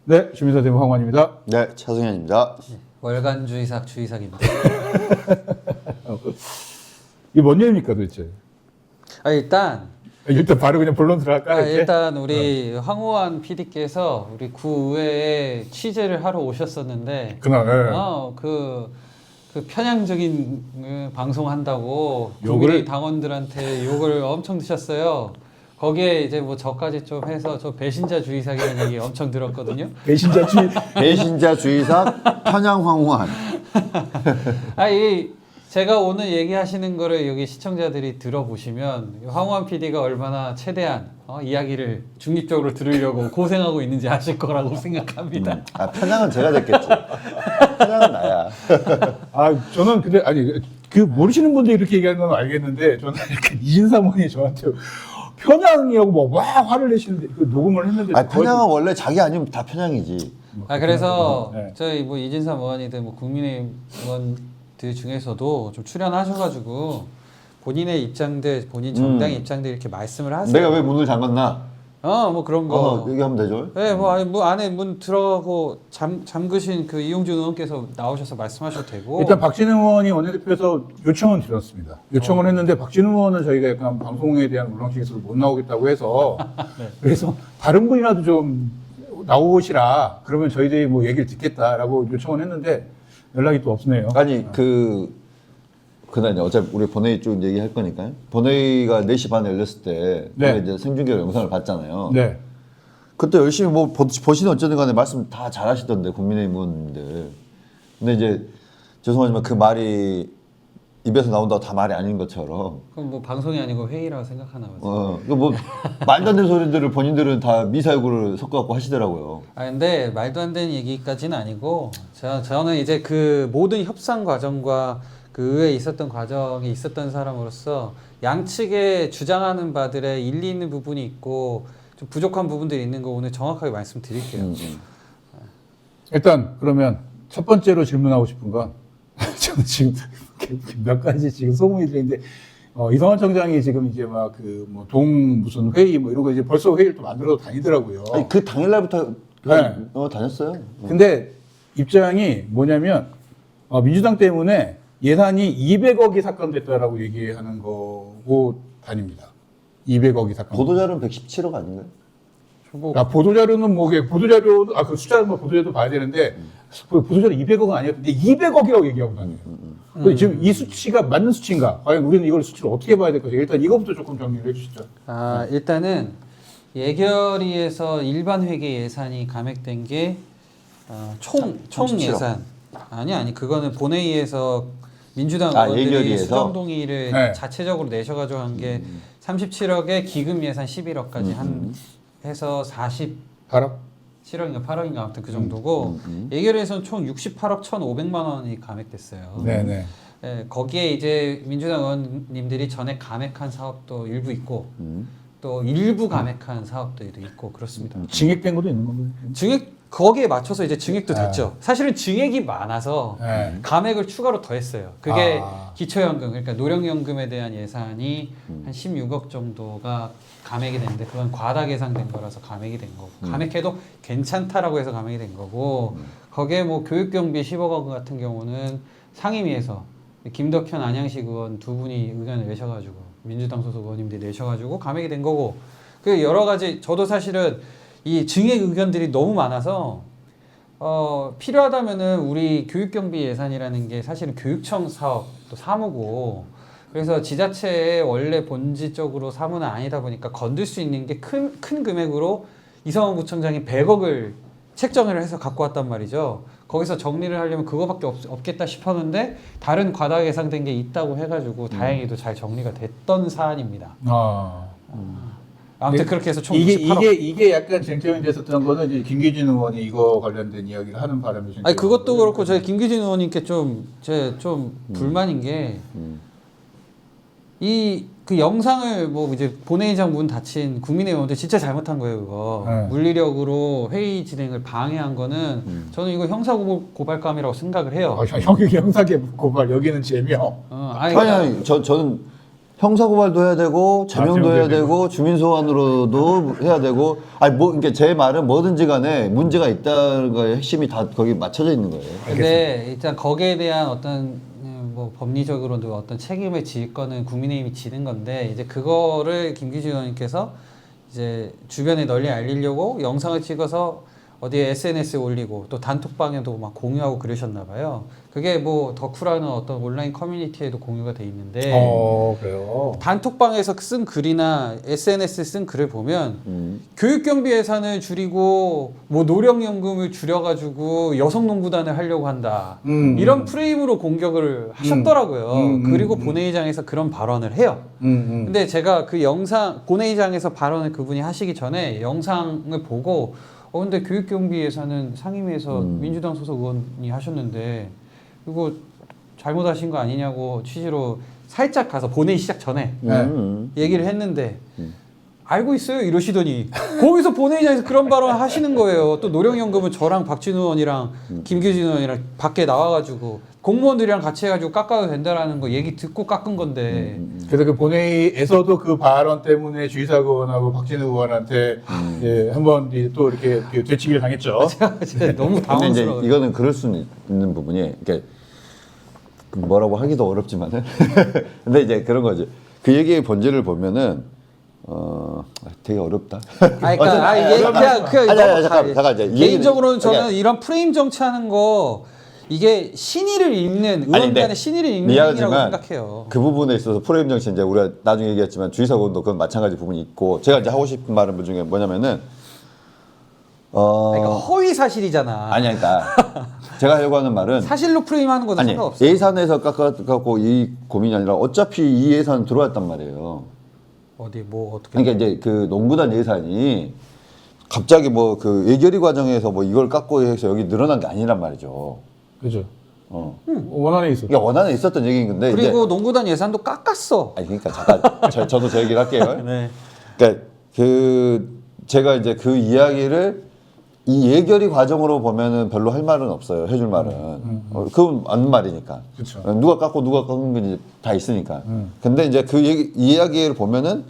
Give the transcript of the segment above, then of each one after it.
네, 주민사 대표 황원입니다. 네, 차승현입니다. 월간 주의삭입니다. 이게 뭔 얘기입니까 도대체? 일단 바로 그냥 본론 들어갈까? 이렇게? 일단 우리 황호환 PD께서 우리 구의회에 취재를 하러 오셨었는데 그날 그 편향적인 방송한다고 욕을? 국민의 당원들한테 욕을 엄청 드셨어요. 거기에 이제 뭐 저까지 좀 해서 저 배신자주의삭이라는 얘기 엄청 들었거든요. 배신자주의삭 편향황후한. 제가 오늘 얘기하시는 거를 여기 시청자들이 들어보시면 황호환 PD가 얼마나 최대한 이야기를 중립적으로 들으려고 고생하고 있는지 아실 거라고 생각합니다. 편향은 제가 됐겠지. 편향은 나야. 저는 근데 그 모르시는 분들이 이렇게 얘기하는 건 알겠는데 저는 약간 이진사모님이 저한테 편향이라고 막 화를 내시는데 그 녹음을 했는데 편향은 원래 자기 아니면 다 편향이지. 그래서 네. 저희 뭐 이진삼 의원이든 뭐 국민의힘 의원들 중에서도 좀 출연하셔가지고 본인의 입장들, 본인 정당의 입장들 이렇게 말씀을 하세요. 내가 왜 문을 잠갔나? 뭐 그런 거. 얘기하면 되죠. 네, 뭐 안에 문 들어가고 잠그신 그 이용준 의원께서 나오셔서 말씀하셔도 되고. 일단 박진영 의원이 원내대표에서 요청은 드렸습니다. 요청을 했는데 박진영 의원은 저희가 약간 방송에 대한 울렁증에서 못 나오겠다고 해서 네. 그래서 다른 분이라도 좀 나오시라 그러면 저희들이 뭐 얘기를 듣겠다라고 요청을 했는데 연락이 또 없네요. 아니 그날 어차피 우리 본회의 쪽 얘기할 거니까요. 본회의가 4시 반에 열렸을 때 네. 이제 생중계로 영상을 봤잖아요. 네. 그때 열심히 뭐 보시는 어쩌든 간에 말씀 다 잘하시던데 국민의힘 의원님들. 근데 이제 죄송하지만 그 말이 입에서 나온다고 다 말이 아닌 것처럼. 그럼 뭐 방송이 아니고 회의라고 생각하나 봐요. 뭐 말도 안 되는 소리들을 본인들은 다 미사역으로 섞어갖고 하시더라고요. 근데 말도 안 되는 얘기까지는 아니고 저는 이제 그 모든 협상 과정과 그 의회에 있었던 과정이 있었던 사람으로서 양측에 주장하는 바들의 일리 있는 부분이 있고 좀 부족한 부분들이 있는 거 오늘 정확하게 말씀드릴게요. 일단 그러면 첫 번째로 질문하고 싶은 건 저는 지금 몇 가지 지금 소문이 들리는데 이성환 청장이 지금 이제 막 그 뭐 동 무슨 회의 뭐 이런 거 이제 벌써 회의를 또 만들어 다니더라고요. 아니, 그 당일날부터 네. 다녔어요. 근데 입장이 뭐냐면 민주당 때문에 예산이 200억이 삭감됐다라고 얘기하는 거고 다닙니다. 200억이 삭감. 보도자료는 117억 아닌가요? 보도자료는 보도자료 그 숫자는 뭐 보도자료도 봐야 되는데 보도자료 200억은 아니었는데 200억이라고 얘기하고 다녀요. 근데 지금 이 수치가 맞는 수치인가? 과연 우리는 이걸 수치를 어떻게 봐야 될 것인가? 일단 이거부터 조금 정리를 해주시죠. 일단은 예결위에서 일반 회계 예산이 감액된 게 총 37억. 예산 아니 그거는 본회의에서 민주당 예결위에서? 의원들이 수정 동의를 네. 자체적으로 내셔가지고 한 게 37억에 기금 예산 11억까지 해서 8억? 47억인가 8억인가 아무튼 그 정도고 예결위에서는 총 68억 1,500만 원이 감액됐어요. 네네. 거기에 이제 민주당 의원님들이 전에 감액한 사업도 일부 있고 또 일부 감액한 사업들도 있고 그렇습니다. 증액된 것도 있는 건가요? 증액 거기에 맞춰서 이제 증액도 됐죠. 사실은 증액이 많아서 네. 감액을 추가로 더했어요. 그게 기초연금, 그러니까 노령연금에 대한 예산이 한 16억 정도가 감액이 됐는데 그건 과다 계산된 거라서 감액이 된 거고 감액해도 괜찮다라고 해서 감액이 된 거고 거기에 뭐 교육경비 10억 원 같은 경우는 상임위에서 김덕현 안양식 의원 두 분이 의견을 내셔가지고 민주당 소속 의원님들이 내셔가지고 감액이 된 거고 그 여러 가지 저도 사실은 이 증액 의견들이 너무 많아서 필요하다면은 우리 교육경비 예산이라는 게 사실은 교육청 사업 또 사무고 그래서 지자체의 원래 본질적으로 사무는 아니다 보니까 건들 수 있는 게 큰 금액으로 이성원 구청장이 100억을 책정을 해서 갖고 왔단 말이죠. 거기서 정리를 하려면 그거밖에 없겠다 싶었는데 다른 과다 예상된 게 있다고 해가지고 다행히도 잘 정리가 됐던 사안입니다. 아무튼 그렇게 해서 총 68억. 이게 약간 쟁점이 됐었던 거는 이제 김기진 의원이 이거 관련된 이야기를 하는 바람에 그것도 그렇고 저희 김기진 의원님께 좀 불만인 게 그 영상을 뭐 이제 본회의장 문 닫힌 국민의힘 의원들 진짜 잘못한 거예요 그거. 네. 물리력으로 회의 진행을 방해한 거는 저는 이거 형사고발감이라고 생각을 해요. 형이 형사계 고발 여기는 제명. 아니 저는 형사고발도 해야 되고 제명도 해야 되고 주민소환으로도 해야 되고 아니 뭐 그러니까 제 말은 뭐든지 간에 문제가 있다는 거에 핵심이 다 거기 맞춰져 있는 거예요. 근데 일단 거기에 대한 어떤 뭐 법리적으로도 어떤 책임을 질 거는 국민의힘이 지는 건데 이제 그거를 김기준 의원님께서 이제 주변에 널리 알리려고 영상을 찍어서 어디에 SNS에 올리고 또 단톡방에도 막 공유하고 그러셨나 봐요. 그게 뭐 덕후라는 어떤 온라인 커뮤니티에도 공유가 돼 있는데 그래요. 단톡방에서 쓴 글이나 SNS에 쓴 글을 보면 교육경비 예산을 줄이고 뭐 노령연금을 줄여가지고 여성농구단을 하려고 한다. 이런 프레임으로 공격을 하셨더라고요. 그리고 본회의장에서 그런 발언을 해요. 근데 제가 그 영상 본회의장에서 발언을 그분이 하시기 전에 영상을 보고 근데 교육경비 예산은 상임위에서 민주당 소속 의원이 하셨는데 이거 잘못하신 거 아니냐고 취지로 살짝 가서 본회의 시작 전에 얘기를 했는데 알고 있어요 이러시더니 거기서 본회의장에서 그런 발언을 하시는 거예요. 또 노령연금은 저랑 박진우 의원이랑 김기준 의원이랑 밖에 나와가지고 공무원들이랑 같이 해가지고 깎아도 된다라는 거 얘기 듣고 깎은 건데 그래서 그 본회의에서도 그 발언 때문에 주의사구 의원하고 박진우 의원한테 이제 한번 또 이렇게 되치기를 당했죠. 너무 근데 이제 당황스러워요. 이거는 그럴 수는 있는 부분이 이게 뭐라고 하기도 어렵지만은 근데 이제 그런 거지. 그 얘기의 본질을 보면은 되게 어렵다. 아니, 그러니까 이게 그냥 잠깐 이제 개인적으로는 저는 그러니까 이런 프레임 정치하는 거 이게 신의를 읽는 의원 간의 신의를 읽는 얘기라고 생각해요. 그 부분에 있어서 프레임 정치 이제 우리가 나중에 얘기했지만 주의사고도 그건 마찬가지 부분이 있고 제가 이제 하고 싶은 말은 중에 뭐냐면은 그러니까 허위 사실이잖아. 아니 그러니까 제가 하려고 하는 말은 사실로 프레임하는 거는 아니 상관없어. 예산에서 깎아갖고 이 고민이 아니라 어차피 이 예산 들어왔단 말이에요. 어디 뭐 어떻게? 그러니까 이제 그 농구단 예산이 갑자기 뭐 그 예결위 과정에서 뭐 이걸 깎고 해서 여기 늘어난 게 아니란 말이죠. 그죠. 원안에 있어. 그러니까 원안에 있었던 얘기인 건데 그리고 이제 농구단 예산도 깎았어. 아니 그러니까 잠깐 저도 제 얘기를 할게요. 네. 그러니까 그 제가 이제 그 이야기를 이 예결위 과정으로 보면은 별로 할 말은 없어요. 해줄 말은. 그건 맞는 말이니까. 그쵸. 누가 깎고 누가 깎은 건지 다 있으니까. 근데 이제 그 이야기를 보면은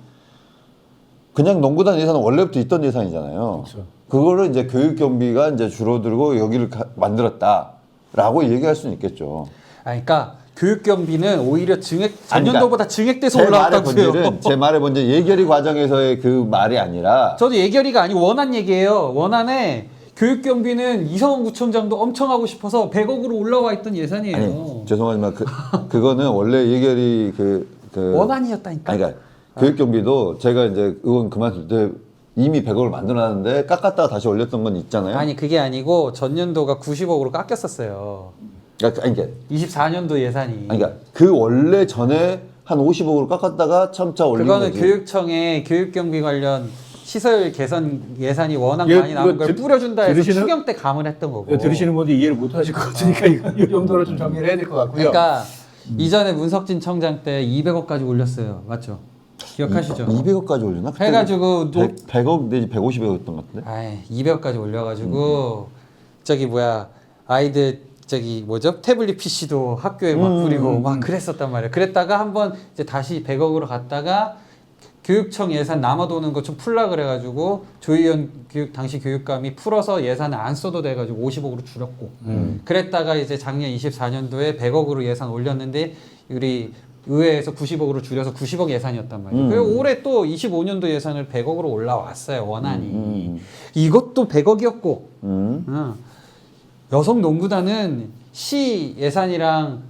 그냥 농구단 예산은 원래부터 있던 예산이잖아요. 그쵸. 그거를 이제 교육 경비가 이제 줄어들고 여기를 만들었다라고 얘기할 수는 있겠죠. 그러니까 교육 경비는 오히려 그러니까 전년도보다 증액돼서 올라왔다고요. 제 말의 본질은 예결위 과정에서의 그 말이 아니라 저도 예결위가 아니고 원안 얘기예요. 원안에 교육 경비는 이성원 구청장도 엄청 하고 싶어서 100억으로 올라와 있던 예산이에요. 아니 죄송하지만 그거는 원래 예결위 원안이었다니까. 아니 그러니까 교육 경비도 제가 이제 의원 그만둘 때 이미 100억을 만들어놨는데 깎았다가 다시 올렸던 건 있잖아요. 아니 그게 아니고 전년도가 90억으로 깎였었어요. 그러니까 24년도 예산이. 그러니까 그 원래 전에 한 50억으로 깎았다가 점차 올린 그거는 거지. 교육청에 교육 경비 관련 시설 개선 예산이 워낙 이거- 많이 나온 이거 걸 뿌려준다 해서 들으시는- 추경 때 감을 했던 거고. 들으시는 분들이 이해를 못 하실 것 같으니까 이 정도로 좀 정리를 해야 될 것 같고요. 그러니까 이전에 문석진 청장 때 200억까지 올렸어요. 맞죠? 기억하시죠? 200억까지 올렸나? 그때 해가지고 100억 내지 150억이었던 것 같은데. 아이 200억까지 올려가지고 저기 뭐야 아이들 저기 뭐죠 태블릿 PC도 학교에 막 뿌리고 막 그랬었단 말이에요. 그랬다가 한번 이제 다시 100억으로 갔다가 교육청 예산 남아도는 거 좀 풀라 그래가지고 조희연 당시 교육감이 풀어서 예산을 안 써도 돼가지고 50억으로 줄였고 그랬다가 이제 작년 24년도에 100억으로 예산 올렸는데 우리 의회에서 90억으로 줄여서 90억 예산이었단 말이에요. 그리고 올해 또 25년도 예산을 100억으로 올라왔어요 원안이. 이것도 100억이었고 여성 농구단은 시 예산이랑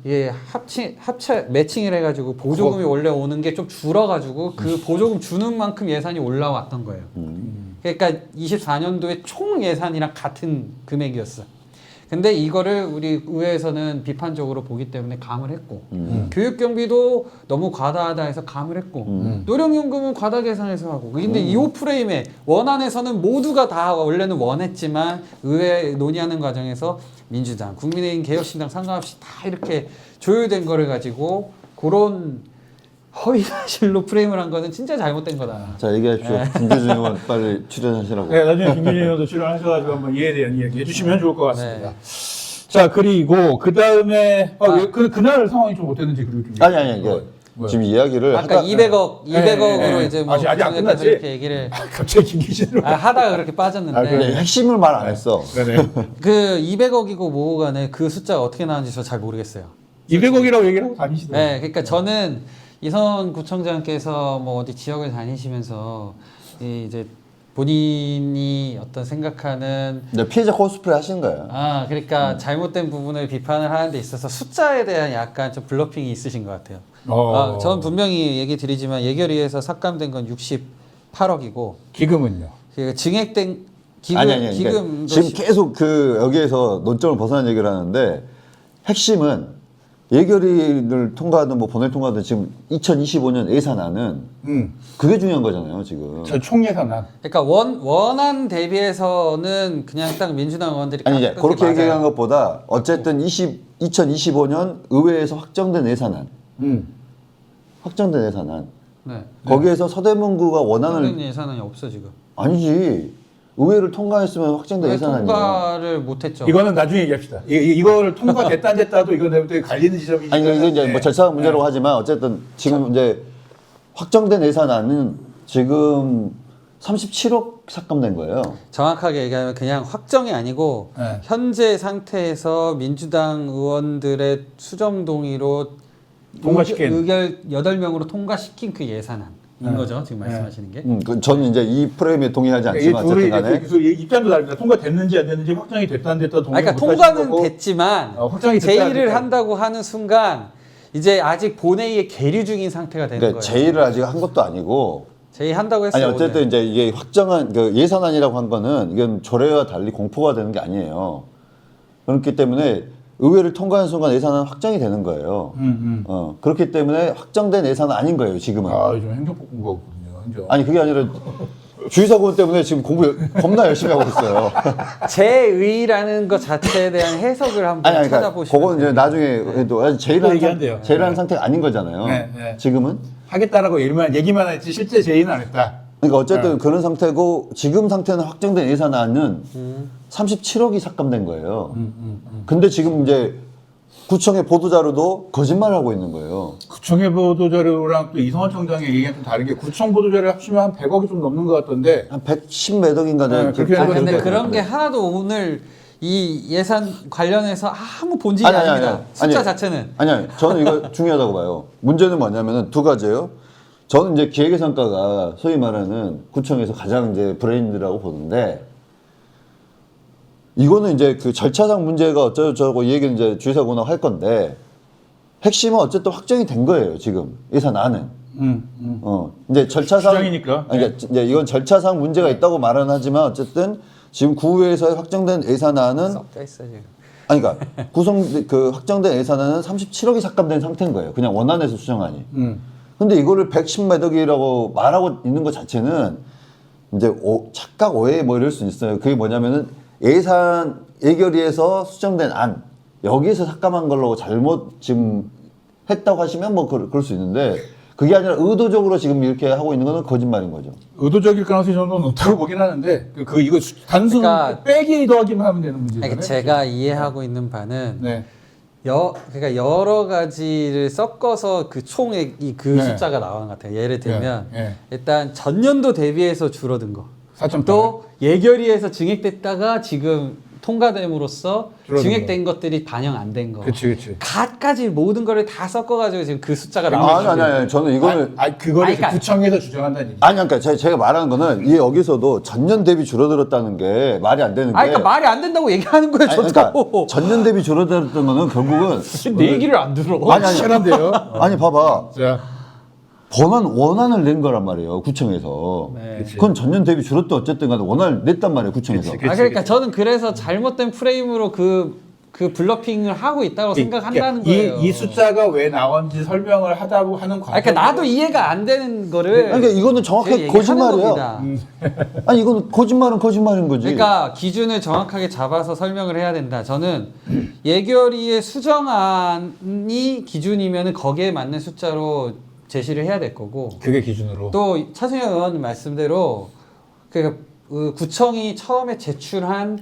합체 매칭을 해가지고 보조금이 원래 오는 게 좀 줄어가지고 그 보조금 주는 만큼 예산이 올라왔던 거예요. 그러니까 24년도에 총 예산이랑 같은 금액이었어. 근데 이거를 우리 의회에서는 비판적으로 보기 때문에 감을 했고 교육 경비도 너무 과다하다 해서 감을 했고 노령연금은 과다 계산해서 하고 근데 이 프레임에 원안에서는 모두가 다 원래는 원했지만 의회 논의하는 과정에서 민주당, 국민의힘, 개혁신당 상관없이 다 이렇게 조율된 거를 가지고 그런 허위 사실로 프레임을 한 거는 진짜 잘못된 거다. 자 얘기하십시오. 김규준 의원 빨리 출연하시라고. 네, 나중에 김민희 의원도 출연하셔가지고 한번 이에 대한 이야기 해주시면 좋을 것 같습니다. 네. 자, 그리고 그 다음에 그날 상황이 좀 어땠는지 그리고 좀 아니 이게 뭐요? 지금 이야기를 아까 200억으로 네. 이제 뭐 아직 안 구청장께서 끝났지? 이렇게 얘기를 갑자기 김기진으로. 하다가 그렇게 빠졌는데 근데 핵심을 말 안 했어. 네네. 그 200억이고 뭐고 간에 그 숫자가 어떻게 나왔는지 저 잘 모르겠어요. 200억이라고 얘기를 하고 다니시더라고요. 네, 그러니까 저는 이성원 구청장께서 뭐 어디 지역을 다니시면서 이제 본인이 어떤 생각하는 이제 피해자 코스프레 하신 거야. 그러니까 잘못된 부분을 비판을 하는 데 있어서 숫자에 대한 약간 좀 블러핑이 있으신 것 같아요. 저는 분명히 얘기 드리지만 예결위에서 삭감된 건 68억이고 기금은요? 증액된 기금 아니. 그러니까 기금도 지금 계속 그 여기에서 논점을 벗어난 얘기를 하는데 핵심은 예결위를 통과하든 뭐 본회의 통과하든 지금 2025년 예산안은 그게 중요한 거잖아요 지금. 저 총예산안. 그러니까 원안 대비해서는 그냥 딱 민주당 의원들이 아니 이제 깎은 게 그렇게 맞아요. 얘기한 것보다 어쨌든 2025년 의회에서 확정된 예산안, 확정된 예산안 네. 거기에서 서대문구가 원안을 원안 예산안이 없어 지금. 아니지 의회를 통과했으면 확정된 왜 예산안이에요. 통과를 못했죠. 이거는 나중에 얘기합시다. 이거를 통과됐다 안 됐다도 이건 내가 갈리는 지점이. 아니 이게 이제 뭐 절차상 문제라고 네. 하지만 어쨌든 지금 이제 확정된 예산안은 지금 37억 삭감된 거예요. 정확하게 얘기하면 그냥 확정이 아니고 네. 현재 상태에서 민주당 의원들의 수정 동의로 통과시킨. 의결 8명으로 통과시킨 그 예산안인 네. 거죠. 지금 말씀하시는 게. 저는 이제 이 프레임에 동의하지 이 않지만 둘이 어쨌든 간에 그 입장도 다릅니다. 통과됐는지 안 됐는지 확정이 됐다 안 됐다 동의 그러니까 통과는 됐지만 확정이 됐다 안 제의를 됐다. 한다고 하는 순간 이제 아직 본회의에 계류 중인 상태가 되는 그러니까 거예요. 제의를 아직 한 것도 아니고 제의한다고 아니 했어요. 어쨌든 오늘. 이제 이게 확정한 그 예산안이라고 한 거는 이건 조례와 달리 공포가 되는 게 아니에요. 그렇기 때문에 의회를 통과하는 순간 예산안 확정이 되는 거예요. 그렇기 때문에 확정된 예산은 아닌 거예요 지금은. 요즘 행정법 공부하거든요. 행정. 아니 그게 아니라 주의사고원 때문에 지금 공부 겁나 열심히 하고 있어요. 제의라는 것 자체에 대한 해석을 한번 아니 그러니까 찾아보시면 그건 이제 돼요. 나중에 해도 아직 제의라는 얘기한대요. 제의라는 상태가 아닌 거잖아요. 네, 네. 지금은. 하겠다라고 얘기만 했지 실제 제의는 안 했다. 그러니까 어쨌든 그런 상태고 지금 상태는 확정된 예산안은 37억이 삭감된 거예요. 근데 지금 이제 구청의 보도자료도 거짓말을 하고 있는 거예요. 구청의 보도자료랑 또 이성원 청장의 얘기가 좀 다른 게 구청 보도자료 합치면 한 100억이 좀 넘는 것 같던데 한 110 몇 억인가 네, 그렇게 하는 근데 거죠. 그런 게 하나도 오늘 이 예산 관련해서 아무 본질이 아니, 아닙니다. 아니, 아니. 숫자 아니. 자체는. 아니요, 저는 이거 중요하다고 봐요. 문제는 뭐냐면은 두 가지예요. 저는 이제 기획예산과가 소위 말하는 구청에서 가장 이제 브레인이라고 보는데 이거는 이제 그 절차상 문제가 어쩌고저쩌고 이 얘기는 이제 주의사고나 할 건데 핵심은 어쨌든 확정이 된 거예요 지금 예산안은. 이제 절차상 주장이니까. 아니, 그러니까 이제 이건 절차상 문제가 있다고 말은 하지만 어쨌든 지금 구의회에서 확정된 예산안은 섞여 있어 지금. 아니 그러니까 그 확정된 예산안은 37억이 삭감된 상태인 거예요. 그냥 원안에서 수정안이. 근데 이거를 110 몇 억이라고 말하고 있는 것 자체는 이제 착각 오해 뭐 이럴 수 있어요. 그게 뭐냐면은 예결위에서 수정된 안 여기에서 삭감한 걸로 잘못 지금 했다고 하시면 뭐 그럴 수 있는데 그게 아니라 의도적으로 지금 이렇게 하고 있는 거는 거짓말인 거죠. 의도적일 가능성이 저는 높다고 보긴 하는데 이거 단순 그러니까- 빼기 더하기만 하면 되는 문제잖아요. 그러니까 제가 이해하고 있는 바는 네. 그러니까 여러 가지를 섞어서 그 총액 그 네. 숫자가 나오는 것 같아요. 예를 들면 네. 일단 전년도 대비해서 줄어든 거. 4.8. 또 예결위에서 증액됐다가 지금 통과됨으로써 줄어든 증액된 것들이 반영 안 된 거. 그치. 갖가지 모든 거를 다 섞어가지고 지금 그 숫자가 나오는 아니 저는 이거는 그거를 아니, 그러니까- 구청에서 주장한다는 얘기. 아니 그러니까 제가 말하는 거는 이 여기서도 전년 대비 줄어들었다는 게 말이 안 되는 게 그러니까 말이 안 된다고 얘기하는 거예요. 아니, 저도. 그러니까 전년 대비 줄어들었던 거는 결국은 내 얘기를 안 들어. 아니. 확실한데요. 아니 봐봐 자, 원안을 낸 거란 말이에요 구청에서. 네. 그치. 그건 전년 대비 줄었든 어쨌든 간에 원안을 냈단 말이에요 구청에서. 그치. 그러니까 저는 그래서 잘못된 프레임으로 그 블러핑을 하고 있다고 생각한다는 거예요. 이 숫자가 왜 나온지 설명을 하다고 하는 과정. 그러니까 나도 이해가 안 되는 거를. 그러니까 이거는 제가 정확하게 얘기하는 거짓말이야. 겁니다. 아니 이거는 거짓말은 거짓말인 거지. 그러니까 기준을 정확하게 잡아서 설명을 해야 된다. 저는 예결위의 수정안이 기준이면 거기에 맞는 숫자로 제시를 해야 될 거고 그게 기준으로. 또 차승현 의원 말씀대로 그 구청이 처음에 제출한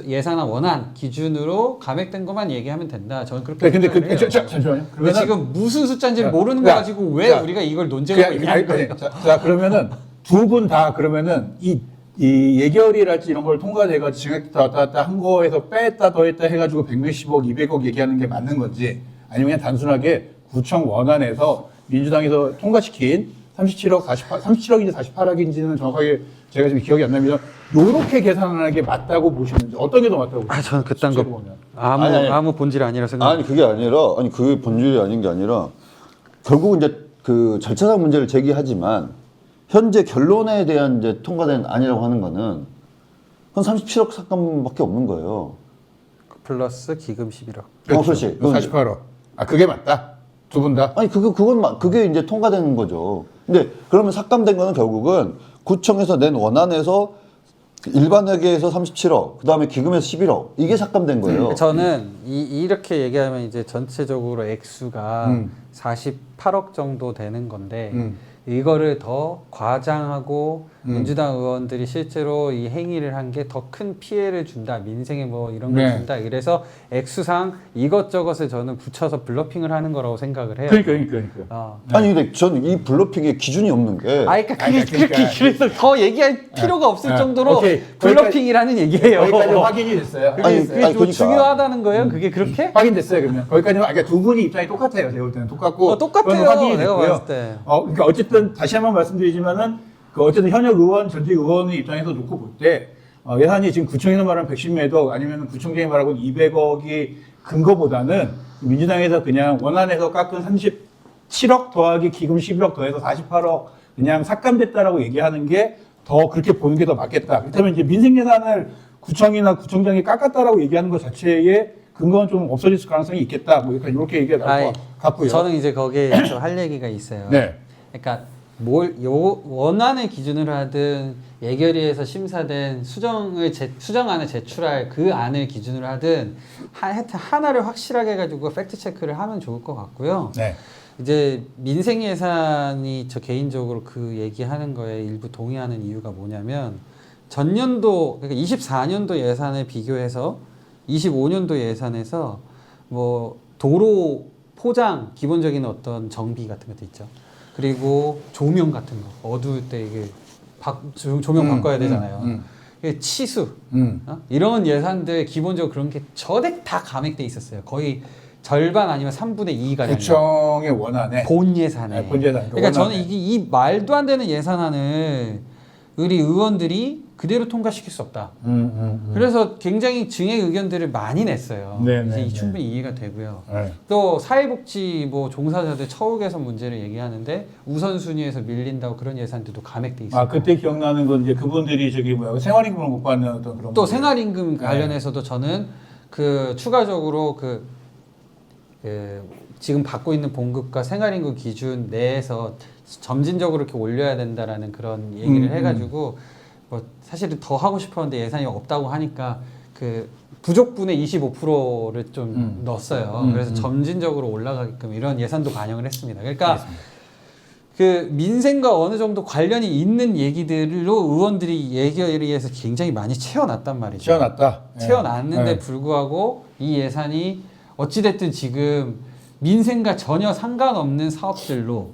예산안 원안 기준으로 감액된 것만 얘기하면 된다. 저는 그렇게 근데 생각을 해요. 잠시만요. 근데 지금 무슨 숫자인지를 모르는 거 가지고 왜 우리가 이걸 논쟁하고 얘기하는 거예요? 자, 그러면은 두 분 다 그러면은 이 예결이랄지 이런 걸 통과돼가지고 증액 왔다 갔다 한 거에서 뺐다 더했다 해가지고 100몇십억, 200억 얘기하는 게 맞는 건지 아니면 그냥 단순하게 구청 원안에서 민주당에서 통과시킨 37억인지 48억인지는 정확하게 제가 지금 기억이 안 납니다. 요렇게 계산하는 게 맞다고 보시는지 어떤 게 더 맞다고 보시는지. 저는 그딴 거 보면. 아무 본질이 아니라 생각. 아니 그게 아니라 그게 본질이 아닌 게 아니라 결국 이제 그 절차상 문제를 제기하지만 현재 결론에 대한 이제 통과된 안이라고 하는 거는 한 37억 삭감밖에 없는 거예요. 플러스 기금 11억. 그렇지. 48억. 그게 맞다. 두 분 다. 아니 그게 이제 통과되는 거죠. 근데 그러면 삭감된 거는 결국은 구청에서 낸 원안에서 일반 회계에서 37억, 그다음에 기금에서 11억 이게 삭감된 거예요. 저는 이렇게 얘기하면 이제 전체적으로 액수가 48억 정도 되는 건데 이거를 더 과장하고 민주당 의원들이 실제로 이 행위를 한 게 더 큰 피해를 준다, 민생에 뭐 이런 걸 준다. 그래서 액수상 이것저것을 저는 붙여서 블러핑을 하는 거라고 생각을 해요. 그러니까. 아니 근데 저는 이 블러핑에 기준이 없는 게 그래서 더 얘기할 필요가 없을 정도로 오케이. 블러핑이라는 얘기예요. 거기까지 확인이 됐어요. 그게 그러니까. 중요하다는 거예요. 그게 그렇게? 확인됐어요, 그러면. 거기까지, 그러니까 두 분이 입장이 똑같아요, 제가 볼 때는. 똑같고. 똑같아요, 그건 확인이 내가 됐고요. 봤을 때. 그러니까 어쨌든, 다시 한번 말씀드리지만은, 어쨌든 현역 의원, 전직 의원의 입장에서 놓고 볼 때, 예산이 지금 구청에서 말하는 110매덕 아니면 구청장이 말하고 200억이 근거보다는 민주당에서 그냥 원안에서 깎은 37억 더하기 기금 11억 더해서 48억 그냥 삭감됐다라고 얘기하는 게 더 그렇게 보는 게 더 맞겠다. 그렇다면 이제 민생 예산을 구청이나 구청장이 깎았다라고 얘기하는 것 자체에 근거는 좀 없어질 가능성이 있겠다. 뭐 약간 이렇게 얘기가 나올 것 같고요. 저는 이제 거기에 좀 할 얘기가 있어요. 네. 그러니까 원안을 기준으로 하든 예결위에서 심사된 수정안을 제출할 그 안을 기준으로 하든 하여튼 하나를 확실하게 해가지고 팩트 체크를 하면 좋을 것 같고요. 네. 이제 민생 예산이 저 개인적으로 그 얘기하는 거에 일부 동의하는 이유가 뭐냐면 전년도 그러니까 24년도 예산을 비교해서 25년도 예산에서 뭐 도로 포장 기본적인 어떤 정비 같은 것도 있죠. 그리고 조명 같은 거 어두울 때 이게 조명 바꿔야 되잖아요. 치수 이런 예산들 기본적으로 그런 게 저택 다 감액돼 있었어요. 거의 절반 아니면 3분의 2가 구청의 원안에 본 예산에. 네, 본 예산. 그러니까 저는 이 말도 안 되는 예산안을 우리 의원들이 그대로 통과시킬 수 없다. 그래서 굉장히 증액 의견들을 많이 냈어요. 이제 충분히 이해가 되고요. 또 사회복지 뭐 종사자들 처우 개선 문제를 얘기하는데 우선순위에서 밀린다고 그런 예산들도 감액돼 있어요. 그때 기억나는 건 이제 그분들이 생활임금을 못 받는 어떤 그런. 또 생활임금 관련해서도 저는 그 추가적으로 지금 받고 있는 봉급과 생활임금 기준 내에서 점진적으로 이렇게 올려야 된다라는 그런 얘기를 해가지고 뭐 사실은 더 하고 싶었는데 예산이 없다고 하니까 그 부족분의 25%를 좀 넣었어요. 그래서 점진적으로 올라가게끔 이런 예산도 반영을 했습니다. 그러니까 알겠습니다. 그 민생과 어느 정도 관련이 있는 얘기들로 의원들이 예결위에서 굉장히 많이 채워놨단 말이죠. 채워놨는데 불구하고 이 예산이 어찌됐든 지금 민생과 전혀 상관없는 사업들로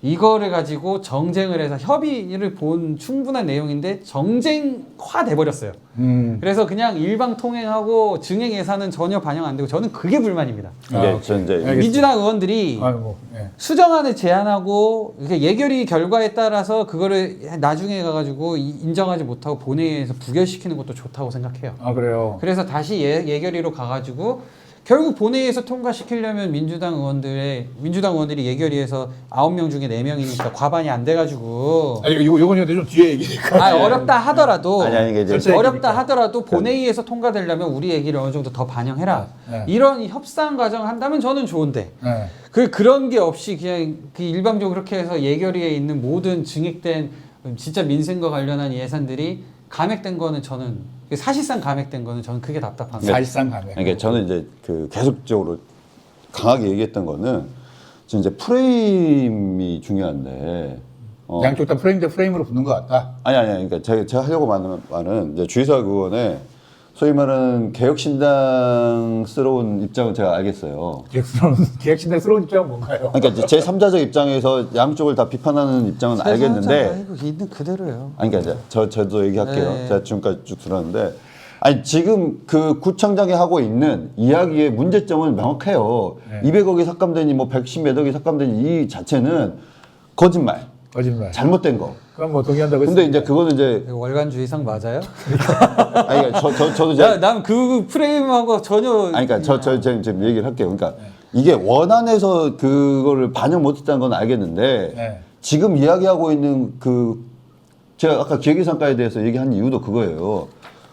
이거를 가지고 정쟁을 해서 협의를 본 충분한 내용인데 정쟁화 돼버렸어요. 그래서 그냥 일방통행하고 증액 예산은 전혀 반영 안 되고 저는 그게 불만입니다. 민주당 의원들이 수정안을 제안하고 예결위 결과에 따라서 그거를 나중에 가가지고 인정하지 못하고 본회의에서 부결시키는 것도 좋다고 생각해요. 그래요? 그래서 다시 예결위로 가가지고 결국 본회의에서 통과시키려면 민주당 의원들이 예결위에서 9명 중에 4명이니까 과반이 안 돼가지고. 이건 좀 뒤에 얘기니까. 어렵다 하더라도. 어렵다 얘기니까. 하더라도 본회의에서 통과되려면 우리 얘기를 어느 정도 더 반영해라. 이런 협상 과정을 한다면 저는 좋은데. 그런 게 없이 그냥 일방적으로 그렇게 해서 예결위에 있는 모든 증액된 진짜 민생과 관련한 예산들이 감액된 거는 저는 사실상 감액된 거는 저는 그게 답답한 거예요. 사실상 감액. 그러니까 저는 이제 계속적으로 강하게 얘기했던 거는 지금 이제 프레임이 중요한데 양쪽 다 프레임 대 프레임으로 붙는 것 같다. 아니. 그러니까 제가 하려고 하는 말은 이제 주의사 의원의 소위 말하는 개혁신당스러운 입장은 제가 알겠어요. 계획신당스러운 입장은 뭔가요? 그러니까 이제 제 3자적 입장에서 양쪽을 다 비판하는 입장은 알겠는데, 아이고, 있는 그대로예요. 아니 그러니까 이제 저도 얘기할게요. 네. 제가 지금까지 쭉 들었는데, 아니 지금 그 구청장이 하고 있는 이야기의 문제점은 명확해요. 네. 200억이 삭감되니 뭐 110몇 억이 삭감되니 이 자체는 거짓말, 잘못된 거. 그건 뭐 동의한다고 근데 했습니다. 이제 그거는 이제 월간주의상 맞아요? 아니 그러니까 저도 이제 난 그 프레임하고 전혀. 아니 그러니까 제가 지금 얘기를 할게요. 그러니까 이게 원안에서 그거를 반영 못했다는 건 알겠는데 네. 지금 이야기하고 있는 그 제가 아까 기획예산과에 대해서 얘기한 이유도 그거예요.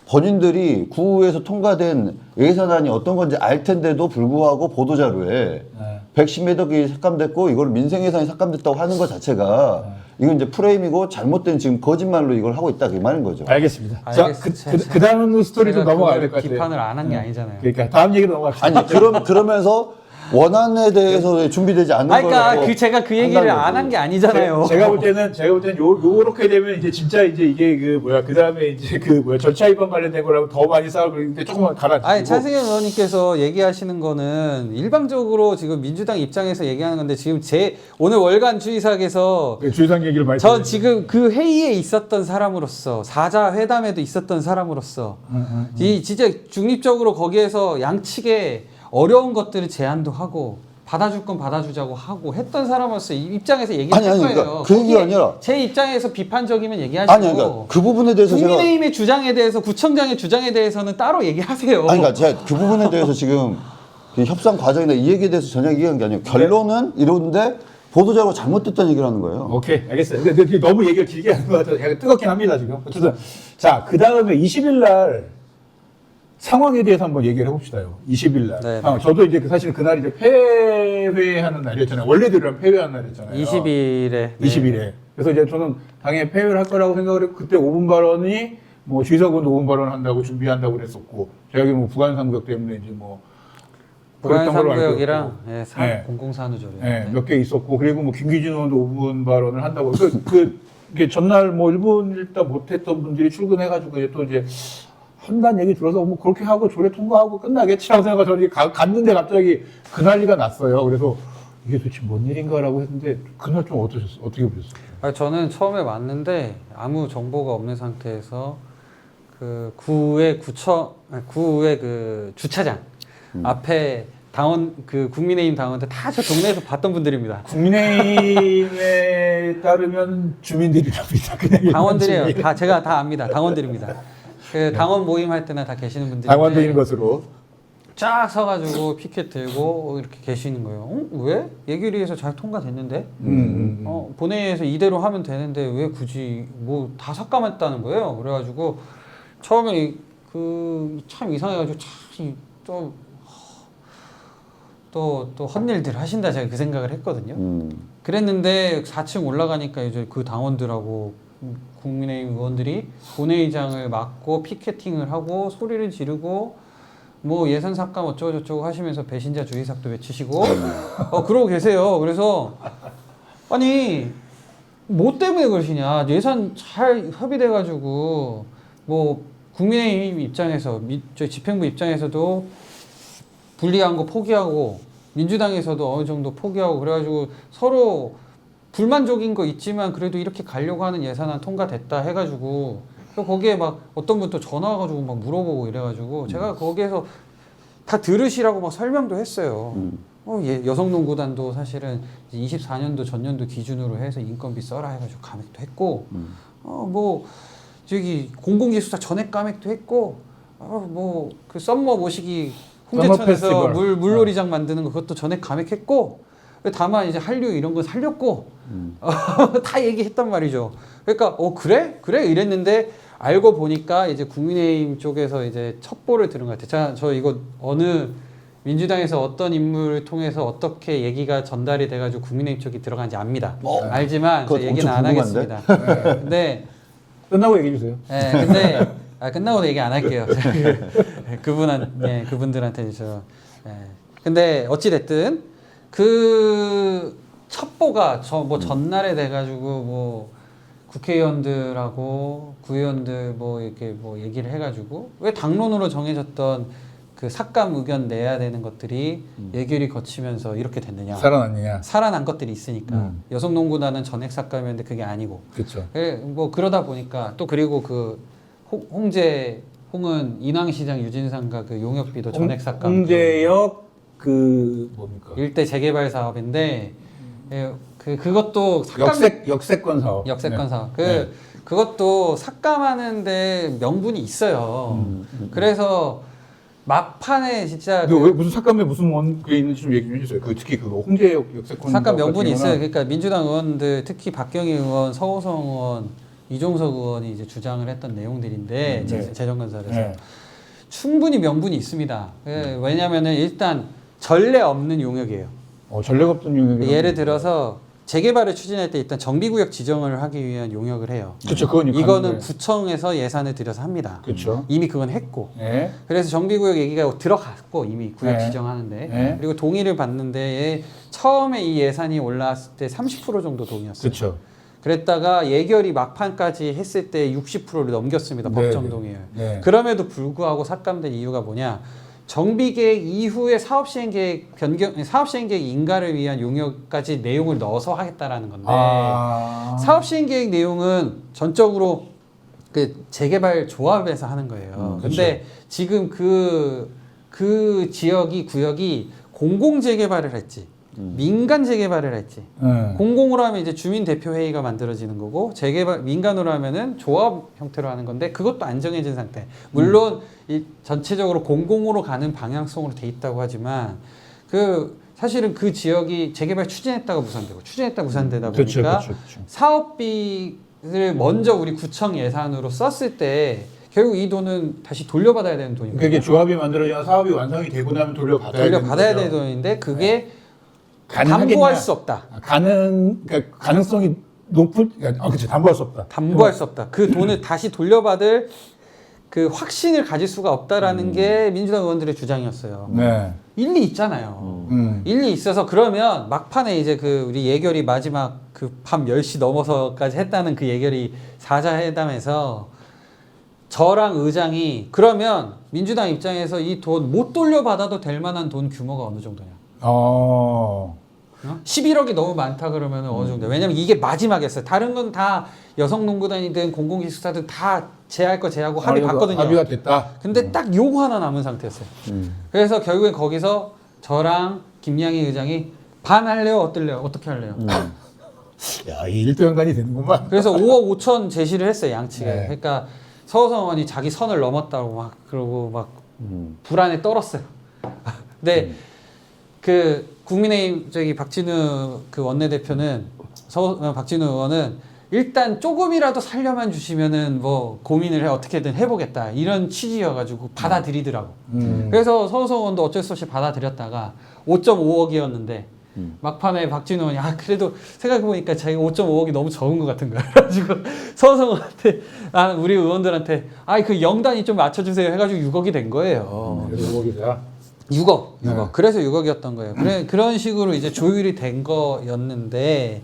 본인들이 구에서 통과된 예산안이 어떤 건지 알 텐데도 불구하고 보도자료에 110몇 억이 삭감됐고 이걸 민생 예산이 삭감됐다고 하는 것 자체가 이건 이제 프레임이고 잘못된 지금 거짓말로 이걸 하고 있다 그 말인 거죠. 알겠습니다. 알겠습니다. 자, 그 다음 스토리 좀 제가 넘어가야 그걸 될 것 같아요. 비판을 안 한 게 아니잖아요. 그러니까 다음 얘기로 넘어갑시다. 아니 그러면서 원안에 대해서 준비되지 않은 걸 그러니까 갖고 제가 그 얘기를 한다는 안 한 게 거지. 아니잖아요. 제가 볼 때는 요렇게 되면 이제 진짜 이제 이게 그 다음에 이제 절차 위반 관련된 거라고 더 많이 싸우고 그러는데 조금만 갈아주고. 아니 차승현 의원님께서 얘기하시는 거는 일방적으로 지금 민주당 입장에서 얘기하는 건데 지금 오늘 월간 주의사에서 주의상 얘기를 많이. 저 지금 그 회의에 있었던 사람으로서 사자 회담에도 있었던 사람으로서 이 진짜 중립적으로 거기에서 양측에 어려운 것들을 제안도 하고 받아줄 건 받아주자고 하고 했던 사람으로서 이 입장에서 얘기할 아니, 거예요. 그러니까 그 얘기가 아니라 제 입장에서 비판적이면 얘기하시고 아니 그러니까 그 부분에 대해서 제가 국민의힘의 주장에 대해서 구청장의 주장에 대해서는 따로 얘기하세요. 아니 그러니까 제가 그 부분에 대해서 지금 그 협상 과정이나 이 얘기에 대해서 전혀 얘기한 게 아니에요. 결론은 이런데 보도자료가 잘못됐다는 얘기를 하는 거예요. 오케이, 알겠어요. 근데 너무 얘기를 길게 하는 것 같아서 약간 뜨겁긴 합니다, 지금. 어쨌든. 자, 그 다음에 20일 날 상황에 대해서 한번 얘기를 해봅시다요. 20일 날. 네. 저도 이제 사실 그날 이제 폐회하는 날이었잖아요. 원래대로라면 폐회하는 날이었잖아요. 20일에 20일에. 그래서 이제 저는 당연히 폐회를 할 거라고 생각을 했고, 그때 5분 발언이 뭐 주의사군도 5분 발언 한다고 준비한다고 그랬었고, 저기 뭐 부관상구역 때문에 이제 뭐. 그랬던 걸로 알고 부관상구역이랑 있고. 네, 공공산후조례. 네, 몇 개 있었고, 그리고 뭐 김기진 의원도 5분 발언을 한다고. 이게 전날 뭐 1분 일단 못했던 분들이 출근해가지고 이제 또 이제 한다는 얘기 들어서 뭐 그렇게 하고 조례 통과하고 끝나겠지라고 생각하고 저는 갔는데 갑자기 그 난리가 났어요. 그래서 이게 도대체 뭔 일인가라고 했는데 그날 좀 어떻게 보셨어요? 저는 처음에 왔는데 아무 정보가 없는 상태에서 그 구의 그 주차장 앞에 당원 그 국민의힘 당원들 다 저 동네에서 봤던 분들입니다. 국민의힘에 따르면 주민들이랍니다. 그냥 당원들이에요. 다 제가 다 압니다. 당원들입니다. 그 당원 모임 할 때나 다 계시는 분들이 당원들인 것으로. 쫙 서가지고 피켓 들고 이렇게 계시는 거예요. 왜? 예결위에서 잘 통과됐는데 본회의에서 이대로 하면 되는데 왜 굳이 뭐 다 삭감했다는 거예요. 그래가지고 처음에 그 참 이상해가지고 또 헛일들 하신다 제가 그 생각을 했거든요. 그랬는데 4층 올라가니까 이제 그 당원들하고 국민의힘 의원들이 본회의장을 막고 피켓팅을 하고 소리를 지르고 뭐 예산 삭감 어쩌고 저쩌고 하시면서 배신자 주의삭도 외치시고 그러고 계세요. 그래서 아니 뭐 때문에 그러시냐. 예산 잘 협의돼가지고 뭐 국민의힘 입장에서 저희 집행부 입장에서도 불리한 거 포기하고 민주당에서도 어느 정도 포기하고 그래가지고 서로 불만족인 거 있지만 그래도 이렇게 가려고 하는 예산안 통과됐다 해가지고 거기에 막 어떤 분 또 전화 와가지고 막 물어보고 이래가지고 제가 거기에서 다 들으시라고 막 설명도 했어요. 여성농구단도 사실은 24년도 전년도 기준으로 해서 인건비 써라 해가지고 감액도 했고 뭐 저기 공공기술사 전액 감액도 했고 뭐 그 썸머 모시기 홍제천에서 물놀이장 만드는 거 그것도 전액 감액했고 다만 이제 한류 이런 거 살렸고 다 얘기했단 말이죠. 그러니까 그래 이랬는데 알고 보니까 이제 국민의힘 쪽에서 이제 첩보를 들은 것 같아요. 저 이거 어느 민주당에서 어떤 인물을 통해서 어떻게 얘기가 전달이 돼가지고 국민의힘 쪽이 들어간지 압니다. 알지만 제 얘기는 안 하겠습니다. 근데 끝나고 얘기해 주세요. 네, 근데 끝나고도 얘기 안 할게요. 그분들한테 근데 어찌 됐든 첩보가 뭐 전날에 돼가지고 뭐 국회의원들하고 구의원들 뭐 이렇게 뭐 얘기를 해가지고 왜 당론으로 정해졌던 그 삭감 의견 내야 되는 것들이 예결위 거치면서 이렇게 됐느냐. 살아났느냐. 살아난 것들이 있으니까. 여성농구단은 전액 삭감이었는데 그게 아니고. 그렇죠. 뭐 그러다 보니까 또 그리고 그 홍은 인왕시장 유진상가 그 용역비도 전액 삭감. 홍제역 그 뭡니까? 일대 재개발 사업인데 그것도 삭감 역세권 사업. 역세권 네. 사업. 네. 그것도 삭감하는데 명분이 있어요. 그래서 막판에 진짜 근데 왜 무슨 삭감에 무슨 원게 있는지 좀 얘기 좀 해주세요. 그 특히 그 홍제역 역세권 삭감 사업 명분이 같은 있어요. 경우는 그러니까 민주당 의원들 특히 박경희 의원, 서호성 의원, 이종석 의원이 이제 주장을 했던 내용들인데 네. 재정건설에서 네. 충분히 명분이 있습니다. 왜냐하면은 일단 전례 없는 용역이에요. 전례가 없던 용역이 예를 들어서 재개발을 추진할 때 일단 정비구역 지정을 하기 위한 용역을 해요. 그렇죠. 그건 이거는 구청에서 예산을 들여서 합니다. 그렇죠. 이미 그건 했고. 네. 그래서 정비구역 얘기가 들어갔고 이미 구역 네. 지정하는데 네. 그리고 동의를 받는데 처음에 이 예산이 올라왔을 때 30% 정도 동의였어요. 그렇죠. 그랬다가 예결이 막판까지 했을 때 60%를 넘겼습니다. 네, 법정 동의를. 네. 그럼에도 불구하고 삭감된 이유가 뭐냐? 정비계획 이후에 사업시행계획 변경, 사업시행계획 인가를 위한 용역까지 내용을 넣어서 하겠다라는 건데 사업시행계획 내용은 전적으로 그 재개발 조합에서 하는 거예요. 근데 지금 그 지역이 구역이 공공 재개발을 했지. 민간 재개발을 했지. 공공으로 하면 이제 주민 대표 회의가 만들어지는 거고 재개발 민간으로 하면은 조합 형태로 하는 건데 그것도 안 정해진 상태. 물론 이 전체적으로 공공으로 가는 방향성으로 돼 있다고 하지만 그 사실은 그 지역이 재개발 추진했다가 무산되다 보니까 그렇죠. 사업비를 먼저 우리 구청 예산으로 썼을 때 결국 이 돈은 다시 돌려받아야 되는 돈이거든요. 그러니까 이게 조합이 만들어지면 사업이 완성이 되고 나면 돌려받아야 되는 돈인데 그게 네. 가능하겠냐? 담보할 수 없다. 그러니까 가능성이 높은, 그렇지, 담보할 수 없다. 담보할 수 없다. 그 돈을 다시 돌려받을 그 확신을 가질 수가 없다라는 게 민주당 의원들의 주장이었어요. 네. 일리 있잖아요. 일리 있어서 그러면 막판에 이제 그 우리 예결이 마지막 그 밤 10시 넘어서까지 했다는 그 예결이 사자회담에서 저랑 의장이 그러면 민주당 입장에서 이 돈 못 돌려받아도 될 만한 돈 규모가 어느 정도냐. 11억이 너무 많다 그러면 어느 정도. 왜냐면 이게 마지막이었어요. 다른 건 다 여성농구단이든 공공기숙사든 다 제할 거 제하고 합의 봤거든요. 합의가 됐다. 근데 딱 요거 하나 남은 상태였어요. 그래서 결국엔 거기서 저랑 김양희 의장이 반 할래요? 어떻게 할래요? 야, 이 일도연관이 되는구만. 그래서 5억 5천 제시를 했어요, 양측에. 네. 그러니까 서호성 의원이 자기 선을 넘었다고 막 그러고 막 불안에 떨었어요. 근데 그 국민의힘 저기 박진우 그 원내대표는 박진우 의원은 일단 조금이라도 살려만 주시면은 뭐 고민을 어떻게든 해보겠다 이런 취지여가지고 받아들이더라고. 그래서 서호성 의원도 어쩔 수 없이 받아들였다가 5.5억이었는데 막판에 박진우 의원이 그래도 생각해보니까 자기가 5.5억이 너무 적은 것 같은 거야. 그래가지고 서호성 의원한테 우리 의원들한테 그 영단위 좀 맞춰주세요 해가지고 6억이 된 거예요. 그래서 6억이다. 6억. 네. 그래서 6억이었던 거예요. 그런 식으로 이제 조율이 된 거였는데,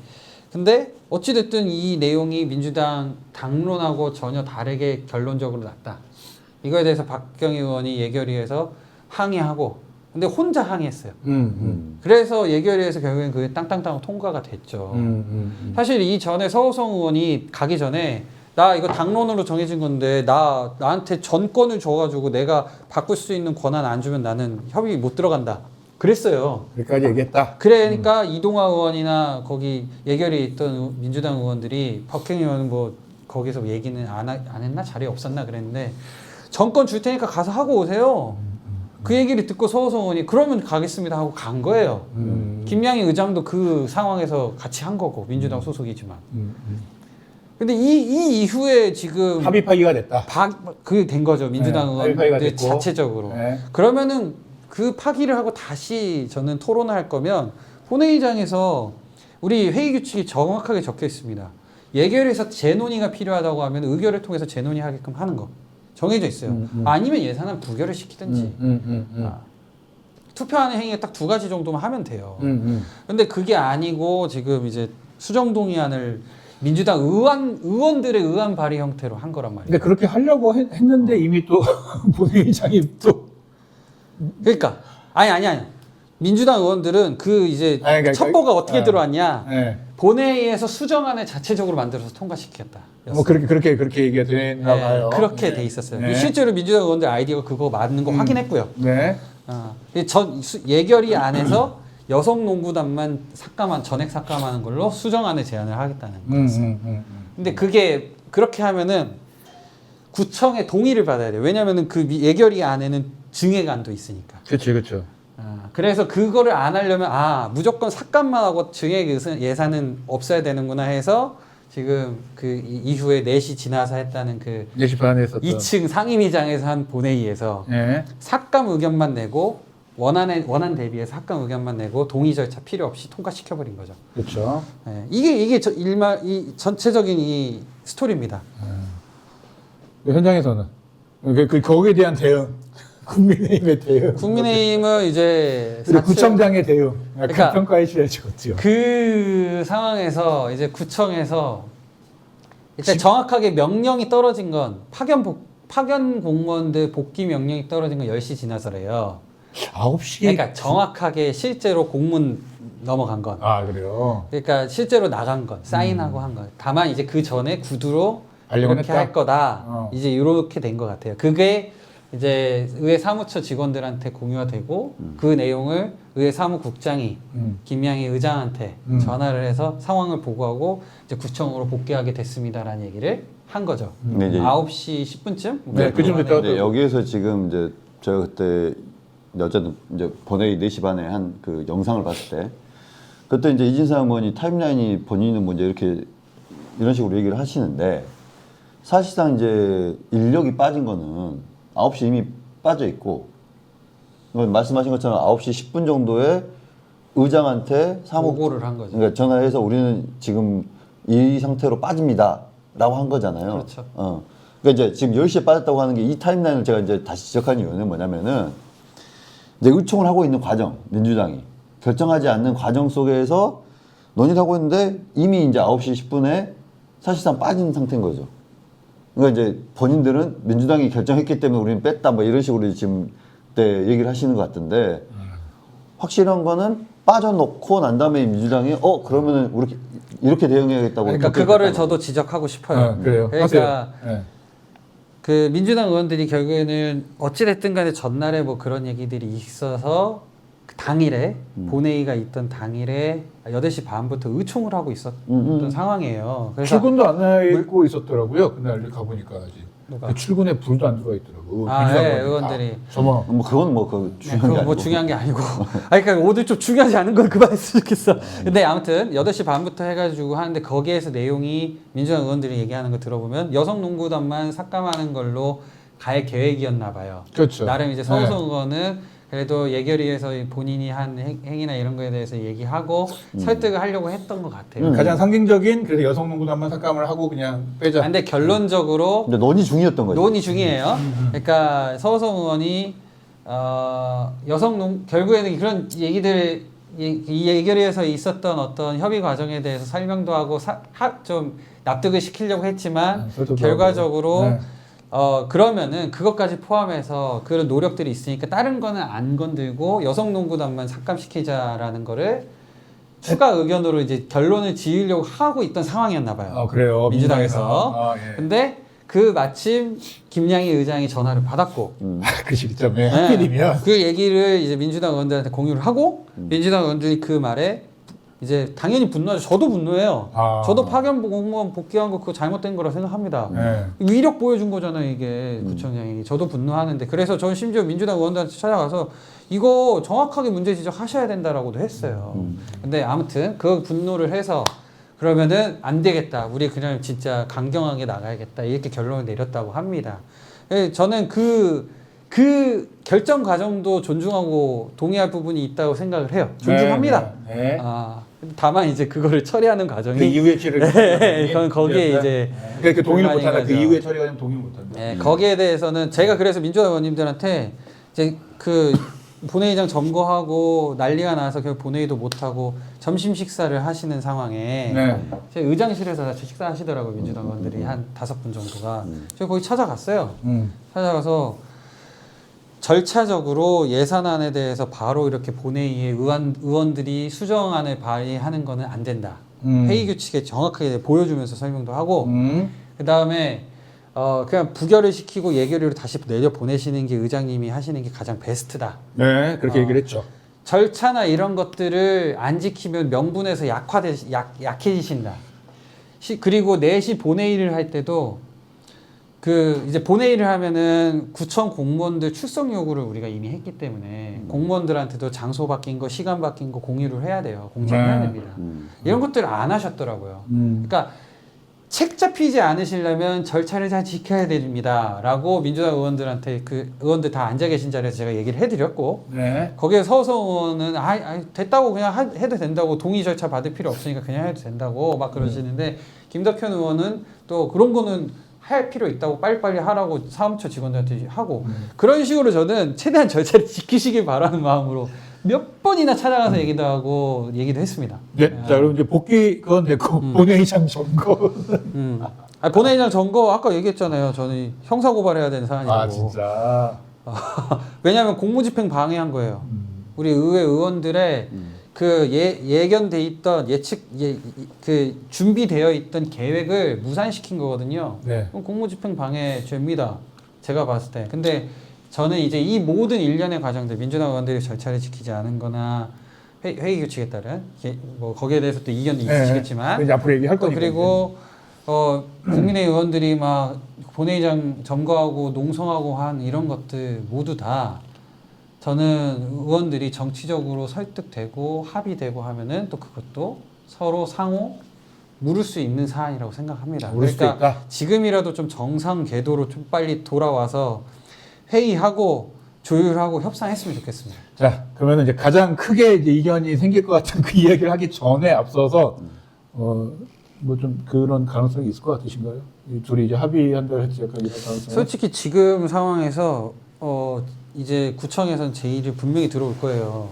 근데 어찌됐든 이 내용이 민주당 당론하고 전혀 다르게 결론적으로 났다. 이거에 대해서 박경희 의원이 예결위에서 항의하고, 근데 혼자 항의했어요. 그래서 예결위에서 결국엔 그게 땅땅땅 통과가 됐죠. 사실 이 전에 서호성 의원이 가기 전에 나 이거 당론으로 정해진 건데 나한테 전권을 줘가지고 내가 바꿀 수 있는 권한 안 주면 나는 협의 못 들어간다. 그랬어요. 그렇게까지 얘기했다. 그러니까 이동화 의원이나 거기 예결위에 있던 민주당 의원들이 박경희 의원은 뭐 거기서 얘기는 안 했나? 자리에 없었나? 그랬는데 전권 줄 테니까 가서 하고 오세요. 그 얘기를 듣고 서호성 의원이 그러면 가겠습니다 하고 간 거예요. 김양희 의장도 그 상황에서 같이 한 거고 민주당 소속이지만. 근데 이 이후에 지금 합의 파기가 됐다. 그게 된 거죠. 민주당 네, 합의 파기가 의원들 됐고. 자체적으로. 네. 그러면은 그 파기를 하고 다시 저는 토론을 할 거면 본회의장에서 우리 회의 규칙이 정확하게 적혀 있습니다. 예결에서 재논의가 필요하다고 하면 의결을 통해서 재논의하게끔 하는 거 정해져 있어요. 아니면 예산안 부결을 시키든지. 투표하는 행위가 딱 2가지 정도만 하면 돼요. 근데 그게 아니고 지금 이제 수정 동의안을 민주당 의원들의 의안 발의 형태로 한 거란 말이에요. 근데 그렇게 하려고 했는데 이미 또 본회의장이 또 그러니까 아니. 민주당 의원들은 그 이제 그러니까 첩보가 어떻게 네. 들어왔냐? 네. 본회의에서 수정안을 자체적으로 만들어서 통과시켰다. 뭐 그렇게 얘기가 되나 봐요. 그렇게 네. 돼 있었어요. 네. 실제로 민주당 의원들 아이디어가 그거 맞는 거 확인했고요. 네. 예결위 안에서 여성 농구단만 전액 삭감하는 걸로 수정안을 제안을 하겠다는 거였어요. 근데 그게 그렇게 하면은 구청의 동의를 받아야 돼요. 왜냐면은 그 예결위 안에는 증액안도 있으니까. 그렇죠. 그래서 그거를 안 하려면 무조건 삭감만 하고 증액 예산은 없어야 되는구나 해서 지금 그 이후에 4시 지나서 했다는 그 4시 반에 했었던. 2층 상임위장에서 한 본회의에서 네. 삭감 의견만 내고 원안 대비해서 삭감 의견만 내고 동의 절차 필요 없이 통과시켜버린 거죠. 그렇죠. 네, 이게 이 전체적인 이 스토리입니다. 현장에서는 거기에 대한 대응, 국민의힘의 대응, 국민의힘은 이제 그리고 구청장의 대응, 그러니까 평가해 주셔야죠, 그렇죠. 그 상황에서 이제 구청에서 일단 정확하게 명령이 떨어진 건 파견 공무원들 복귀 명령이 떨어진 건 10시 지나서래요. 9시. 그러니까 정확하게 실제로 공문 넘어간 건. 그래요. 그러니까 실제로 나간 건, 사인하고 한 건. 다만 이제 그 전에 구두로 알려고 이렇게 했다? 할 거다. 이제 이렇게 된 것 같아요. 그게 이제 의회 사무처 직원들한테 공유가 되고 그 내용을 의회 사무국장이 김양희 의장한테 전화를 해서 상황을 보고하고 이제 구청으로 복귀하게 됐습니다라는 얘기를 한 거죠. 네, 이제 9시 10분쯤? 네, 그쯤 됐다가 근데 여기에서 지금 이제 제가 그때 어쨌든 이제 본회의 4시 반에 한 그 영상을 봤을 때 그때 이제 이진상 의원이 타임라인이 본인은 뭐 이제 이렇게 이런 식으로 얘기를 하시는데 사실상 이제 인력이 빠진 거는 9시 이미 빠져 있고 말씀하신 것처럼 9시 10분 정도에 의장한테 보고를 한 거죠. 그러니까 전화해서 우리는 지금 이 상태로 빠집니다 라고 한 거잖아요. 그렇죠. 그러니까 이제 지금 10시에 빠졌다고 하는 게 이 타임라인을 제가 이제 다시 지적한 이유는 뭐냐면은 이제 의총을 하고 있는 과정, 민주당이 결정하지 않는 과정 속에서 논의를 하고 있는데 이미 이제 9시 10분에 사실상 빠진 상태인 거죠. 그러니까 이제 본인들은 민주당이 결정했기 때문에 우리는 뺐다 뭐 이런 식으로 지금 때 얘기를 하시는 것 같은데 확실한 거는 빠져놓고 난 다음에 민주당이 그러면은 우리 이렇게 대응해야겠다고. 그러니까 그거를 저도 지적하고 싶어요. 그래요. 그러니까 네. 그 민주당 의원들이 결국에는 어찌됐든 간에 전날에 뭐 그런 얘기들이 있어서 그 당일에 본회의가 있던 당일에 8시 반부터 의총을 하고 있었던 상황이에요. 그래서 출근도 안 하고 있었더라고요. 그날 가보니까 아직. 누가? 그 출근에 불도 안 들어와 있더라고. 네, 의원들이. 뭐 그건 뭐 그 중요한 게 그거 아니고. 뭐 중요한 게 아니고. 그러니까 오늘 좀 중요하지 않은 건 그만했으면 좋겠어. 근데 아무튼 8시 반부터 해가지고 하는데 거기에서 내용이 민주당 의원들이 얘기하는 거 들어보면 여성 농구단만 삭감하는 걸로 갈 계획이었나 봐요. 그렇죠. 나름 이제 서우성 의원은 그래도 예결위에서 본인이 한 행위나 이런 거에 대해서 얘기하고 설득을 하려고 했던 것 같아요. 가장 상징적인 그래서 여성 농구단만 삭감을 하고 그냥 빼자. 근데 결론적으로 근데 논의 중이었던 거죠. 논의 중이에요. 그러니까 서우성 의원이 결국에는 그런 얘기들 이 예결위에서 있었던 어떤 협의 과정에 대해서 설명도 하고 좀 납득을 시키려고 했지만 결과적으로 네. 그러면은 그것까지 포함해서 그런 노력들이 있으니까 다른 거는 안 건들고 여성 농구단만 삭감시키자라는 거를 추가 의견으로 이제 결론을 지으려고 하고 있던 상황이었나 봐요. 그래요. 민주당에서. 예. 근데 그 마침 김양희 의장이 전화를 받았고 그 시점에 하필이면 그 얘기를 이제 민주당 의원들한테 공유를 하고 민주당 의원들이 그 말에 이제 당연히 분노하죠. 저도 분노해요. 저도 파견 공무원 복귀한 거 그거 잘못된 거라 생각합니다. 위력 보여준 거잖아요, 이게 구청장이. 저도 분노하는데 그래서 저는 심지어 민주당 의원들한테 찾아가서 이거 정확하게 문제 지적하셔야 된다라고도 했어요. 근데 아무튼 그 분노를 해서 그러면은 안 되겠다. 우리 그냥 진짜 강경하게 나가야겠다. 이렇게 결론을 내렸다고 합니다. 저는 그 결정 과정도 존중하고 동의할 부분이 있다고 생각을 해요. 존중합니다. 네. 다만 이제 그거를 처리하는 과정이 그 이후에 처리를 그건 거기에 이제 그러니까 동의를 못하다. 그 거죠. 이후에 처리가 좀 동의 못한다. 거기에 대해서는 제가 그래서 민주당 의원님들한테 이제 그 본회의장 점거하고 난리가 나서 결국 본회의도 못하고 점심 식사를 하시는 상황에 네. 제 의장실에서 같이 식사하시더라고요. 민주당 의원들이 한 5분 정도가. 제가 거기 찾아갔어요. 찾아가서 절차적으로 예산안에 대해서 바로 이렇게 본회의에 의원들이 수정안을 발의하는 거는 안 된다. 회의 규칙에 정확하게 보여주면서 설명도 하고 그 다음에 그냥 부결을 시키고 예결위로 다시 내려 보내시는 게 의장님이 하시는 게 가장 베스트다. 네, 그렇게 얘기를 했죠. 절차나 이런 것들을 안 지키면 명분에서 약해지신다. 그리고 4시 본회의를 할 때도 이제 본회의를 하면은 구청 공무원들 출석 요구를 우리가 이미 했기 때문에 공무원들한테도 장소 바뀐 거, 시간 바뀐 거 공유를 해야 돼요. 공지해야 됩니다. 이런 것들을 안 하셨더라고요. 그러니까 책 잡히지 않으시려면 절차를 잘 지켜야 됩니다. 라고 민주당 의원들한테 그 의원들 다 앉아 계신 자리에서 제가 얘기를 해드렸고, 네. 거기에 서서 의원은 됐다고 그냥 해도 된다고 동의 절차 받을 필요 없으니까 그냥 해도 된다고 막 그러시는데, 김덕현 의원은 또 그런 거는 할 필요 있다고 빨리빨리 하라고 사무처 직원들한테 하고, 그런 식으로 저는 최대한 절차를 지키시길 바라는 마음으로 몇 번이나 찾아가서 얘기도 하고 얘기도 했습니다. 네. 자, 그럼 이제 복귀 그건 됐고 본회의장 점거. 본회의장 점거 아까 얘기했잖아요. 저는 형사고발해야 되는 사안이라고. 아, 진짜. 왜냐하면 공무집행 방해한 거예요. 우리 의회 의원들의 그 예견돼 있던 그 준비되어 있던 계획을 무산시킨 거거든요. 네. 그럼 공무집행 방해 죄입니다. 제가 봤을 때. 근데 저는 이제 이 모든 일련의 과정들, 민주당 의원들이 절차를 지키지 않은 거나 회의 규칙에 따른 뭐 거기에 대해서 또 이견도 있으시겠지만, 이제 앞으로 얘기할 또 거니까. 그리고 국민의 의원들이 막 본회의장 점거하고 농성하고 한 이런 것들 모두 다 저는 의원들이 정치적으로 설득되고 합의되고 하면은 또 그것도 서로 상호 물을 수 있는 사안이라고 생각합니다. 물을 수도 있다. 지금이라도 좀 정상 궤도로 좀 빨리 돌아와서 회의하고 조율하고 협상했으면 좋겠습니다. 자, 그러면 이제 가장 크게 이제 이견이 생길 것 같은 그 이야기를 하기 전에 앞서서 뭐 좀 그런 가능성이 있을 것 같으신가요? 이 둘이 이제 합의한다고 했지, 약간 이런 가능성. 솔직히 지금 상황에서 이제 구청에서는 제의를 분명히 들어올 거예요.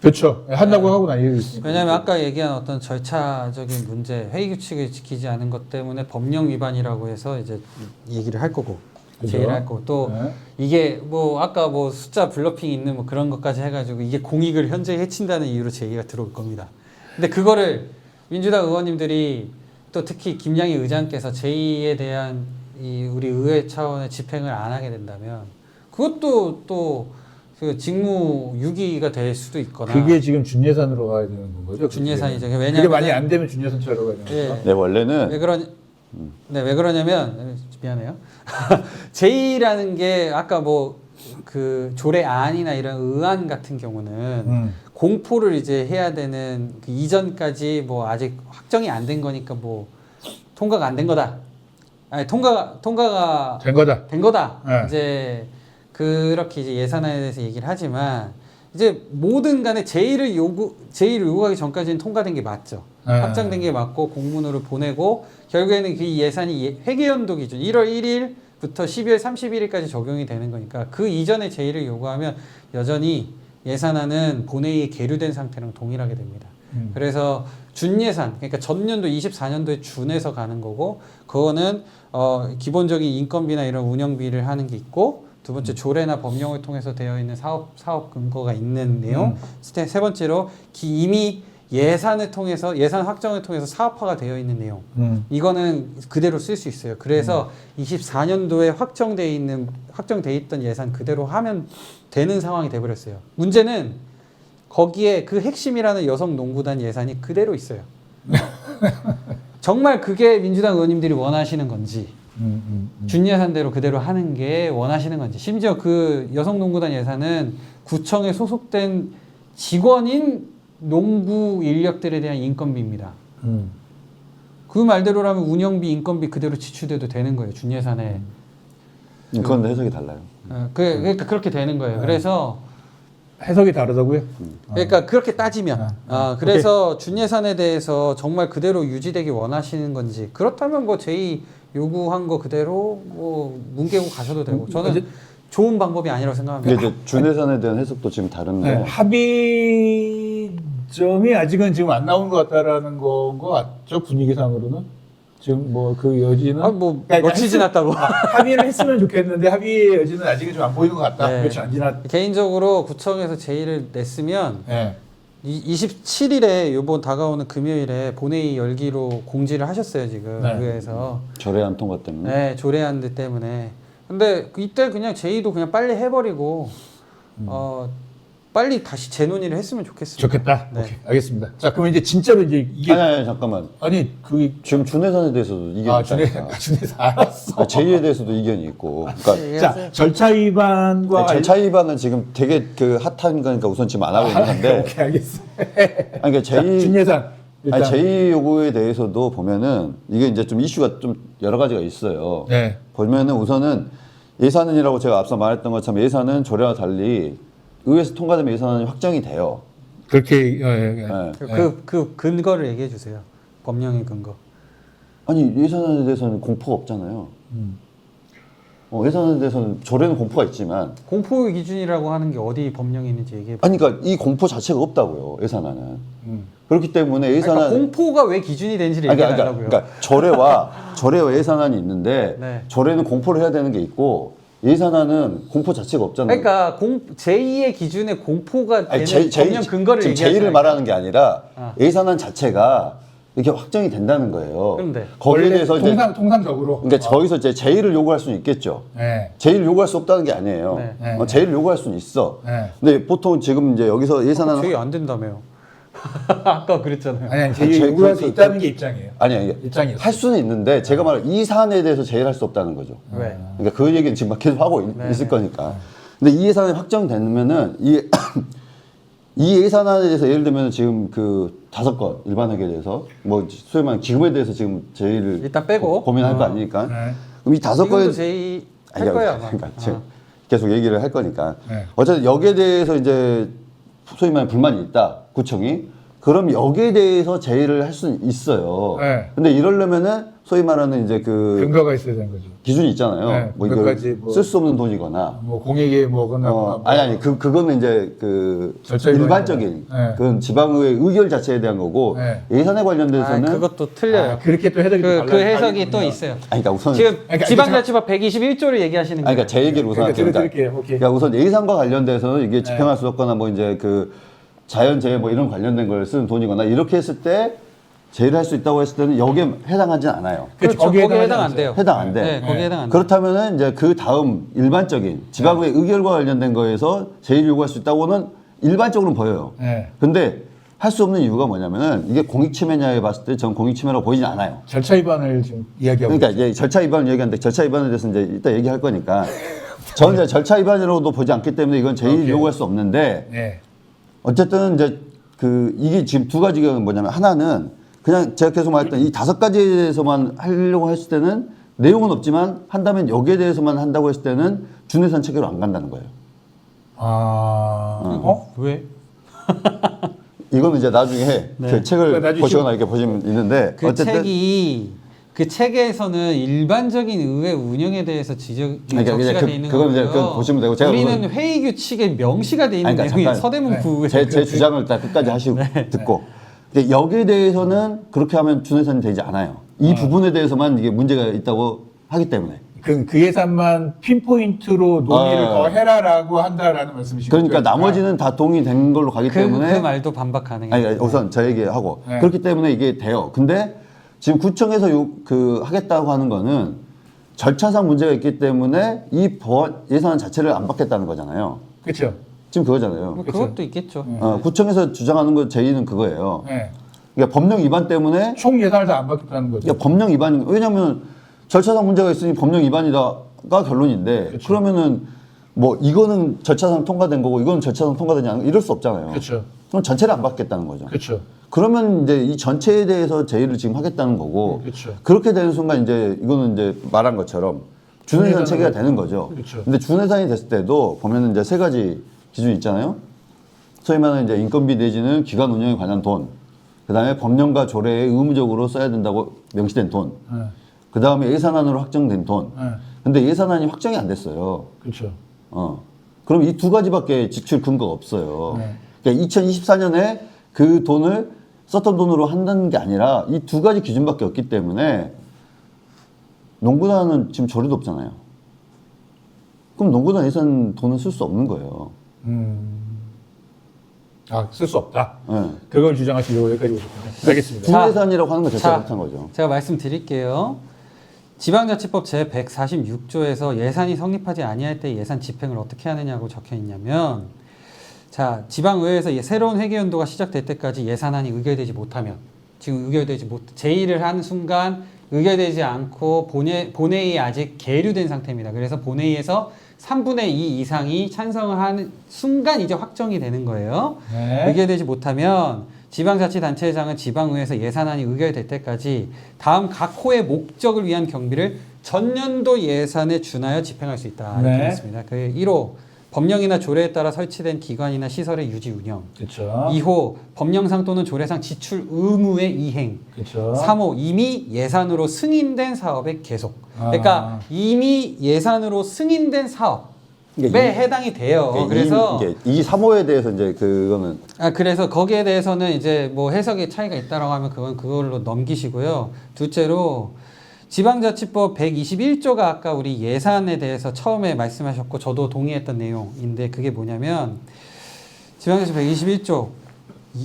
그렇죠. 한다고 하고 난 이유. 왜냐하면 아까 얘기한 어떤 절차적인 문제, 회의 규칙을 지키지 않은 것 때문에 법령 위반이라고 해서 이제 얘기를 할 거고, 그죠? 제의를 할 거고, 또 네. 이게 뭐 아까 뭐 숫자 블러핑 있는 뭐 그런 것까지 해가지고 이게 공익을 현저히 해친다는 이유로 제의가 들어올 겁니다. 근데 그거를 민주당 의원님들이 또 특히 김양희 의장께서 제의에 대한 이 우리 의회 차원의 집행을 안 하게 된다면 그것도 또 그 직무 유기가 될 수도 있거나. 그게 지금 준예산으로 가야 되는 건 거죠? 준예산이죠. 그게 왜냐하면 많이 안 되면 준예산 차로 가야 되는 거죠. 예. 네, 원래는 왜 그러냐면 미안해요. 제의라는 게 아까 뭐 그 조례안이나 이런 의안 같은 경우는 공포를 이제 해야 되는 그 이전까지 뭐 아직 확정이 안 된 거니까 뭐 통과가 안 된 거다. 아니 통과가 된 거다. 네. 네. 이제 그렇게 이제 예산안에 대해서 얘기를 하지만 이제 뭐든 간에 제의를 요구하기 전까지는 통과된 게 맞죠. 네. 확정된 게 맞고 공문으로 보내고 결국에는 그 예산이 회계연도 기준 1월 1일부터 12월 31일까지 적용이 되는 거니까 그 이전에 제의를 요구하면 여전히 예산안은 본회의에 계류된 상태랑 동일하게 됩니다. 그래서 준예산, 그러니까 전년도 24년도에 준해서 가는 거고, 그거는 기본적인 인건비나 이런 운영비를 하는 게 있고, 두 번째 조례나 법령을 통해서 되어 있는 사업 근거가 있는 내용. 세 번째로 이미 예산 확정을 통해서 사업화가 되어 있는 내용. 이거는 그대로 쓸 수 있어요. 그래서 24년도에 확정돼 있던 예산 그대로 하면 되는 상황이 돼 버렸어요. 문제는 거기에 그 핵심이라는 여성 농구단 예산이 그대로 있어요. 정말 그게 민주당 의원님들이 원하시는 건지, 준예산대로 그대로 하는 게 원하시는 건지, 심지어 그 여성 농구단 예산은 구청에 소속된 직원인 농구 인력들에 대한 인건비입니다. 그 말대로라면 운영비, 인건비 그대로 지출돼도 되는 거예요. 준예산에. 그건 해석이 달라요. 그러니까 그렇게 되는 거예요. 그래서 해석이 다르다고요? 그러니까 그렇게 따지면 그래서 준예산에 대해서 정말 그대로 유지되기 원하시는 건지, 그렇다면 뭐 제의 요구한 거 그대로 뭐 뭉개고 가셔도 되고, 저는 좋은 방법이 아니라고 이게 생각합니다. 이제 준예산에 대한 해석도 지금 다른데 네, 합의점이 아직은 지금 안 나온 것 같다라는 건 것 같죠, 분위기상으로는. 지금 뭐 그 여지는. 뭐 그러니까 며칠 지났다고. 합의를 했으면 좋겠는데 합의의 여지는 아직은 좀 안 보이는 것 같다. 네. 며칠 안 지났. 개인적으로 구청에서 제의를 냈으면 네. 27일에 요번 다가오는 금요일에 본회의 열기로 공지를 하셨어요 지금 네. 의회에서. 절해안 통과 때문에. 네, 조례안들 때문에. 근데 이때 그냥 제의도 그냥 빨리 해버리고 빨리 다시 재논의를 했으면 좋겠습니다. 좋겠다. 네. 오케이, 알겠습니다. 자, 그러면 이제 진짜로 이제 이게 아니 잠깐만. 그 지금 준예산에 대해서도 이견이 있다니까. 준에서 알았어. 제의에 대해서도 이견이 있고. 그러니까 자, 절차 위반과 절차 위반은 지금 되게 그 핫한 거니까 우선 지금 안 하고 있는 건데. 오케이, 알겠어. 아니, 그러니까 제의 준예산 일단. 아니, 제의 요구에 대해서도 보면은 이게 이제 좀 이슈가 좀 여러 가지가 있어요. 네. 보면은 우선은 예산은이라고 제가 앞서 말했던 것처럼 예산은 조례와 달리 의회에서 통과되면 예산안이 확정이 돼요. 그렇게 네. 그 근거를 얘기해 주세요. 법령의 근거. 아니 예산안에 대해서는 공포가 없잖아요. 예산안에 대해서는 조례는 공포가 있지만 공포 기준이라고 하는 게 어디 법령에 있는지 얘기해 봐. 아니 그러니까 이 공포 자체가 없다고요. 예산안은. 그렇기 때문에 예산안 그러니까 공포가 왜 기준이 되는지를 아니, 얘기해 그러니까, 달라고요. 그러니까 조례와 예산안이 있는데 네. 조례는 공포를 해야 되는 게 있고 예산안은 공포 자체가 없잖아요. 그러니까 제2의 기준에 공포가 되는 아니, 법령 근거를 지금 얘기하는 제의를 말하는 게 아니라 아. 예산안 자체가 이렇게 확정이 된다는 거예요. 그런데 거기에 원래 대해서 이제 통상적으로. 그러니까 저기서 이제 제의를 요구할 수는 있겠죠. 네. 제의를 요구할 수 없다는 게 아니에요. 네. 네. 제의를 요구할 수는 있어. 네. 근데 보통 지금 이제 여기서 예산안 제의 안 된다며요. 아까 그랬잖아요. 아니, 제의 제의 요구할 수 그- 있다는 게 입장이에요. 아니 입장이었어요. 할 수는 있는데 제가 말한 이 사안에 대해서 제의를 할 수 없다는 거죠. 왜? 그러니까 그 얘기는 지금 막 계속 하고 네, 있을 네. 거니까. 근데 이 예산이 확정되면은 이 예산안에 대해서 예를 들면 지금 그 5건 일반회계에 대해서 뭐 소위 말하는 기금에 대해서 지금 제의를 일단 빼고. 고민할 거 아니니까. 네. 그럼 이 5건에 지금도 제의 할 거야 아마. 그러니까 지금 계속 얘기를 할 거니까. 네. 어쨌든 여기에 대해서 이제 소위 말하는 불만이 있다 구청이. 그럼 여기에 대해서 제의를 할 수는 있어요. 네. 근데 이러려면은 소위 말하는 이제 그 근거가 있어야 되는 거죠. 기준이 있잖아요. 네, 뭐 이거 그것까지 뭐- 쓸 수 없는 돈이거나. 뭐 공익에 뭐거나 아니 그거는 이제 그 절차 일반적인 위반이고. 네. 그건 지방의 의결 자체에 대한 거고 네. 예산에 관련돼서는 그것도 틀려요. 아, 그렇게 또 해석이 그 해석이 또 있어요. 아니 그러니까 우선 지금 그러니까 지방자치법 121조를 얘기하시는 아니 거예요. 그러니까 제 얘기를 우선 그러니까 할게요. 들어드릴게요. 오케이. 그러니까 우선 예산과 관련돼서는 이게 집행할 수 없거나 뭐 이제 그 자연재해 뭐 이런 관련된 걸 쓰는 돈이거나 이렇게 했을 때 제의를 할 수 있다고 했을 때는 여기에 해당하진 않아요. 그렇죠. 거기에 거기에 해당하지 해당 안 돼요. 해당 안 돼. 네, 거기에 해당 안 돼요. 그렇다면은 이제 그 다음 일반적인 지방의 의결과 관련된 거에서 제의를 요구할 수 있다고는 일반적으로는 보여요. 네. 근데 할 수 없는 이유가 뭐냐면은 이게 공익침해냐에 봤을 때 전 공익침해라고 보이진 않아요. 절차 위반을 지금 이야기하고 그러니까 이제 절차 위반을 얘기하는데 절차 위반에 대해서 이제 이따 얘기할 거니까 저는 이제 절차 위반이라고도 보지 않기 때문에 이건 제의를 오케이. 요구할 수 없는데 네. 어쨌든 이제 그 이게 지금 두 가지가 뭐냐면 하나는 그냥 제가 계속 말했던 이 5가지에 대해서만 하려고 했을 때는 내용은 없지만 한다면 여기에 대해서만 한다고 했을 때는 준예산 체계로 안 간다는 거예요. 왜? 이거는 이제 나중에 그 책을 나중에 보시거나 이렇게 보시면 있는데 그 책이 그 책에서는 일반적인 의회 운영에 대해서 지적이 그러니까 적시가 이제 돼 있는 그건 이제 거고요. 그거 보시면 되고 제가 우리는 그건- 회의 규칙에 명시가 돼 있는 그러니까 내용이 잠깐 서대문구 제 주장을 딱 끝까지 하시고 듣고 근데 여기에 대해서는 그렇게 하면 준예산이 되지 않아요. 이 부분에 대해서만 이게 문제가 있다고 하기 때문에. 그 예산만 핀포인트로 논의를 아. 더 해라라고 한다라는 말씀이시죠. 그러니까 나머지는 다 동의된 걸로 가기 그 때문에 말도 반박 가능해요. 아니 우선 저 얘기하고 네. 그렇기 때문에 이게 돼요. 근데 지금 구청에서 그 하겠다고 하는 거는 절차상 문제가 있기 때문에 이 예산 자체를 안 받겠다는 거잖아요. 그렇죠. 지금 그거잖아요. 뭐 그것도 있겠죠. 구청에서 주장하는 거 제의는 그거예요. 네. 그러니까 법령 위반 때문에 총 예산을 다 안 받겠다는 거죠. 그러니까 법령 위반인 왜냐하면 절차상 문제가 있으니 법령 위반이다가 결론인데 그쵸. 그러면은 뭐 이거는 절차상 통과된 거고 이거는 절차상 통과되지 않은 이럴 수 없잖아요. 그렇죠. 그럼 전체를 안 받겠다는 거죠. 그렇죠. 그러면 이제 이 전체에 대해서 제의를 지금 하겠다는 거고 그쵸. 그렇게 되는 순간 이제 이거는 이제 말한 것처럼 준예산 체계가 되는 거죠. 그쵸. 근데 준예산이 됐을 때도 보면은 이제 3가지 기준이 있잖아요. 소위 말하는 이제 인건비 내지는 기관 운영에 관한 돈, 그 다음에 법령과 조례에 의무적으로 써야 된다고 명시된 돈, 네. 그 다음에 예산안으로 확정된 돈. 네. 근데 예산안이 확정이 안 됐어요. 그렇죠. 그럼 이 두 가지밖에 지출 근거가 없어요. 네. 그러니까 2024년에 그 돈을 썼던 돈으로 한다는 게 아니라 이 두 가지 기준밖에 없기 때문에 농구단은 지금 저리도 없잖아요. 그럼 농구단 예산 돈을 쓸 수 없는 거예요. 쓸 수 없다. 네. 그걸 주장하시려고 여기까지 오셨군요. 알겠습니다. 부예산이라고 하는 것 자체가 못한 거죠. 제가 말씀드릴게요. 지방자치법 제146조에서 예산이 성립하지 아니할 때 예산 집행을 어떻게 하느냐고 적혀 있냐면, 자, 지방의회에서 새로운 회계연도가 시작될 때까지 예산안이 의결되지 못하면, 지금 제의를 한 순간 의결되지 않고 본회의에 아직 계류된 상태입니다. 그래서 본회의에서 3분의 2 이상이 찬성을 하는 순간 이제 확정이 되는 거예요. 네. 의결되지 못하면 지방자치단체장은 지방의회에서 예산안이 의결될 때까지 다음 각 호의 목적을 위한 경비를 전년도 예산에 준하여 집행할 수 있다. 이렇게 네. 했습니다. 그 1호 법령이나 조례에 따라 설치된 기관이나 시설의 유지 운영. 그렇죠. 2호 법령상 또는 조례상 지출 의무의 이행. 그렇죠. 3호 이미 예산으로 승인된 사업의 계속. 그러니까 이미 예산으로 승인된 사업에 그러니까 해당이 돼요. 그래서 이 3호에 대해서 이제 그거는 그래서 거기에 대해서는 이제 뭐 해석의 차이가 있다라고 하면 그걸로 넘기시고요. 둘째로 지방자치법 121조가 아까 우리 예산에 대해서 처음에 말씀하셨고 저도 동의했던 내용인데 그게 뭐냐면 지방자치법 121조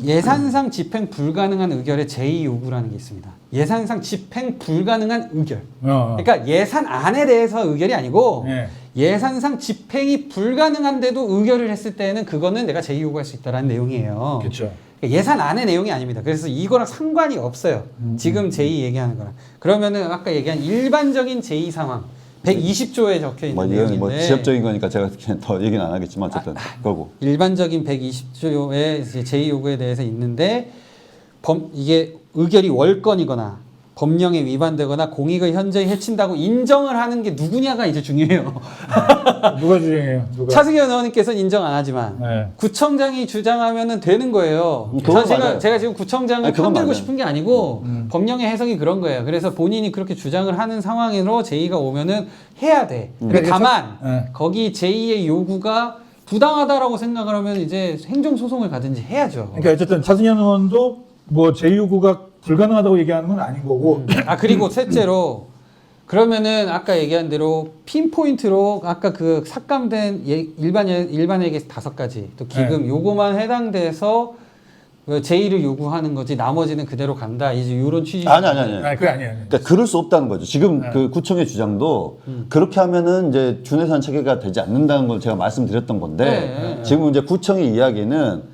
예산상 집행 불가능한 의결의 제2요구라는 게 있습니다. 예산상 집행 불가능한 의결. 그러니까 예산안에 대해서 의결이 아니고 네. 예산상 집행이 불가능한데도 의결을 했을 때는 그거는 내가 제2요구할 수 있다라는 내용이에요. 그렇죠. 예산안의 내용이 아닙니다. 그래서 이거랑 상관이 없어요. 지금 제2 얘기하는 거랑. 그러면은 아까 얘기한 일반적인 제2 상황 120조에 적혀 있는 내용인데 뭐 지엽적인 거니까 제가 더 얘기는 안 하겠지만 어쨌든 그거고 일반적인 120조의 제2요구에 대해서 있는데 이게 의결이 월권이거나 법령에 위반되거나 공익을 현저히 해친다고 인정을 하는 게 누구냐가 이제 중요해요. 누가 주장해요? 누가? 차승현 의원님께서는 인정 안 하지만 네. 구청장이 주장하면은 되는 거예요. 그건 맞아요. 제가 지금 구청장을 아니, 그건 편들고 맞아요. 싶은 게 아니고 법령의 해석이 그런 거예요. 그래서 본인이 그렇게 주장을 하는 상황으로 제2가 오면은 해야 돼. 근데 그러니까 다만 네. 거기 제2의 요구가 부당하다라고 생각을 하면 이제 행정소송을 가든지 해야죠. 그러니까 어쨌든 차승현 의원도 뭐 제2요구가 불가능하다고 얘기하는 건 아닌 거고. 그리고 셋째로 그러면은 아까 얘기한 대로 핀포인트로 아까 그 삭감된 일반에게 5가지 또 기금 요거만 해당돼서 제2를 요구하는 거지 나머지는 그대로 간다 이제 이런 취지. 아니 그게 아니에요. 그러니까 그럴 수 없다는 거죠. 지금 그 구청의 주장도 그렇게 하면은 이제 준예산 체계가 되지 않는다는 걸 제가 말씀드렸던 건데 지금 이제 구청의 이야기는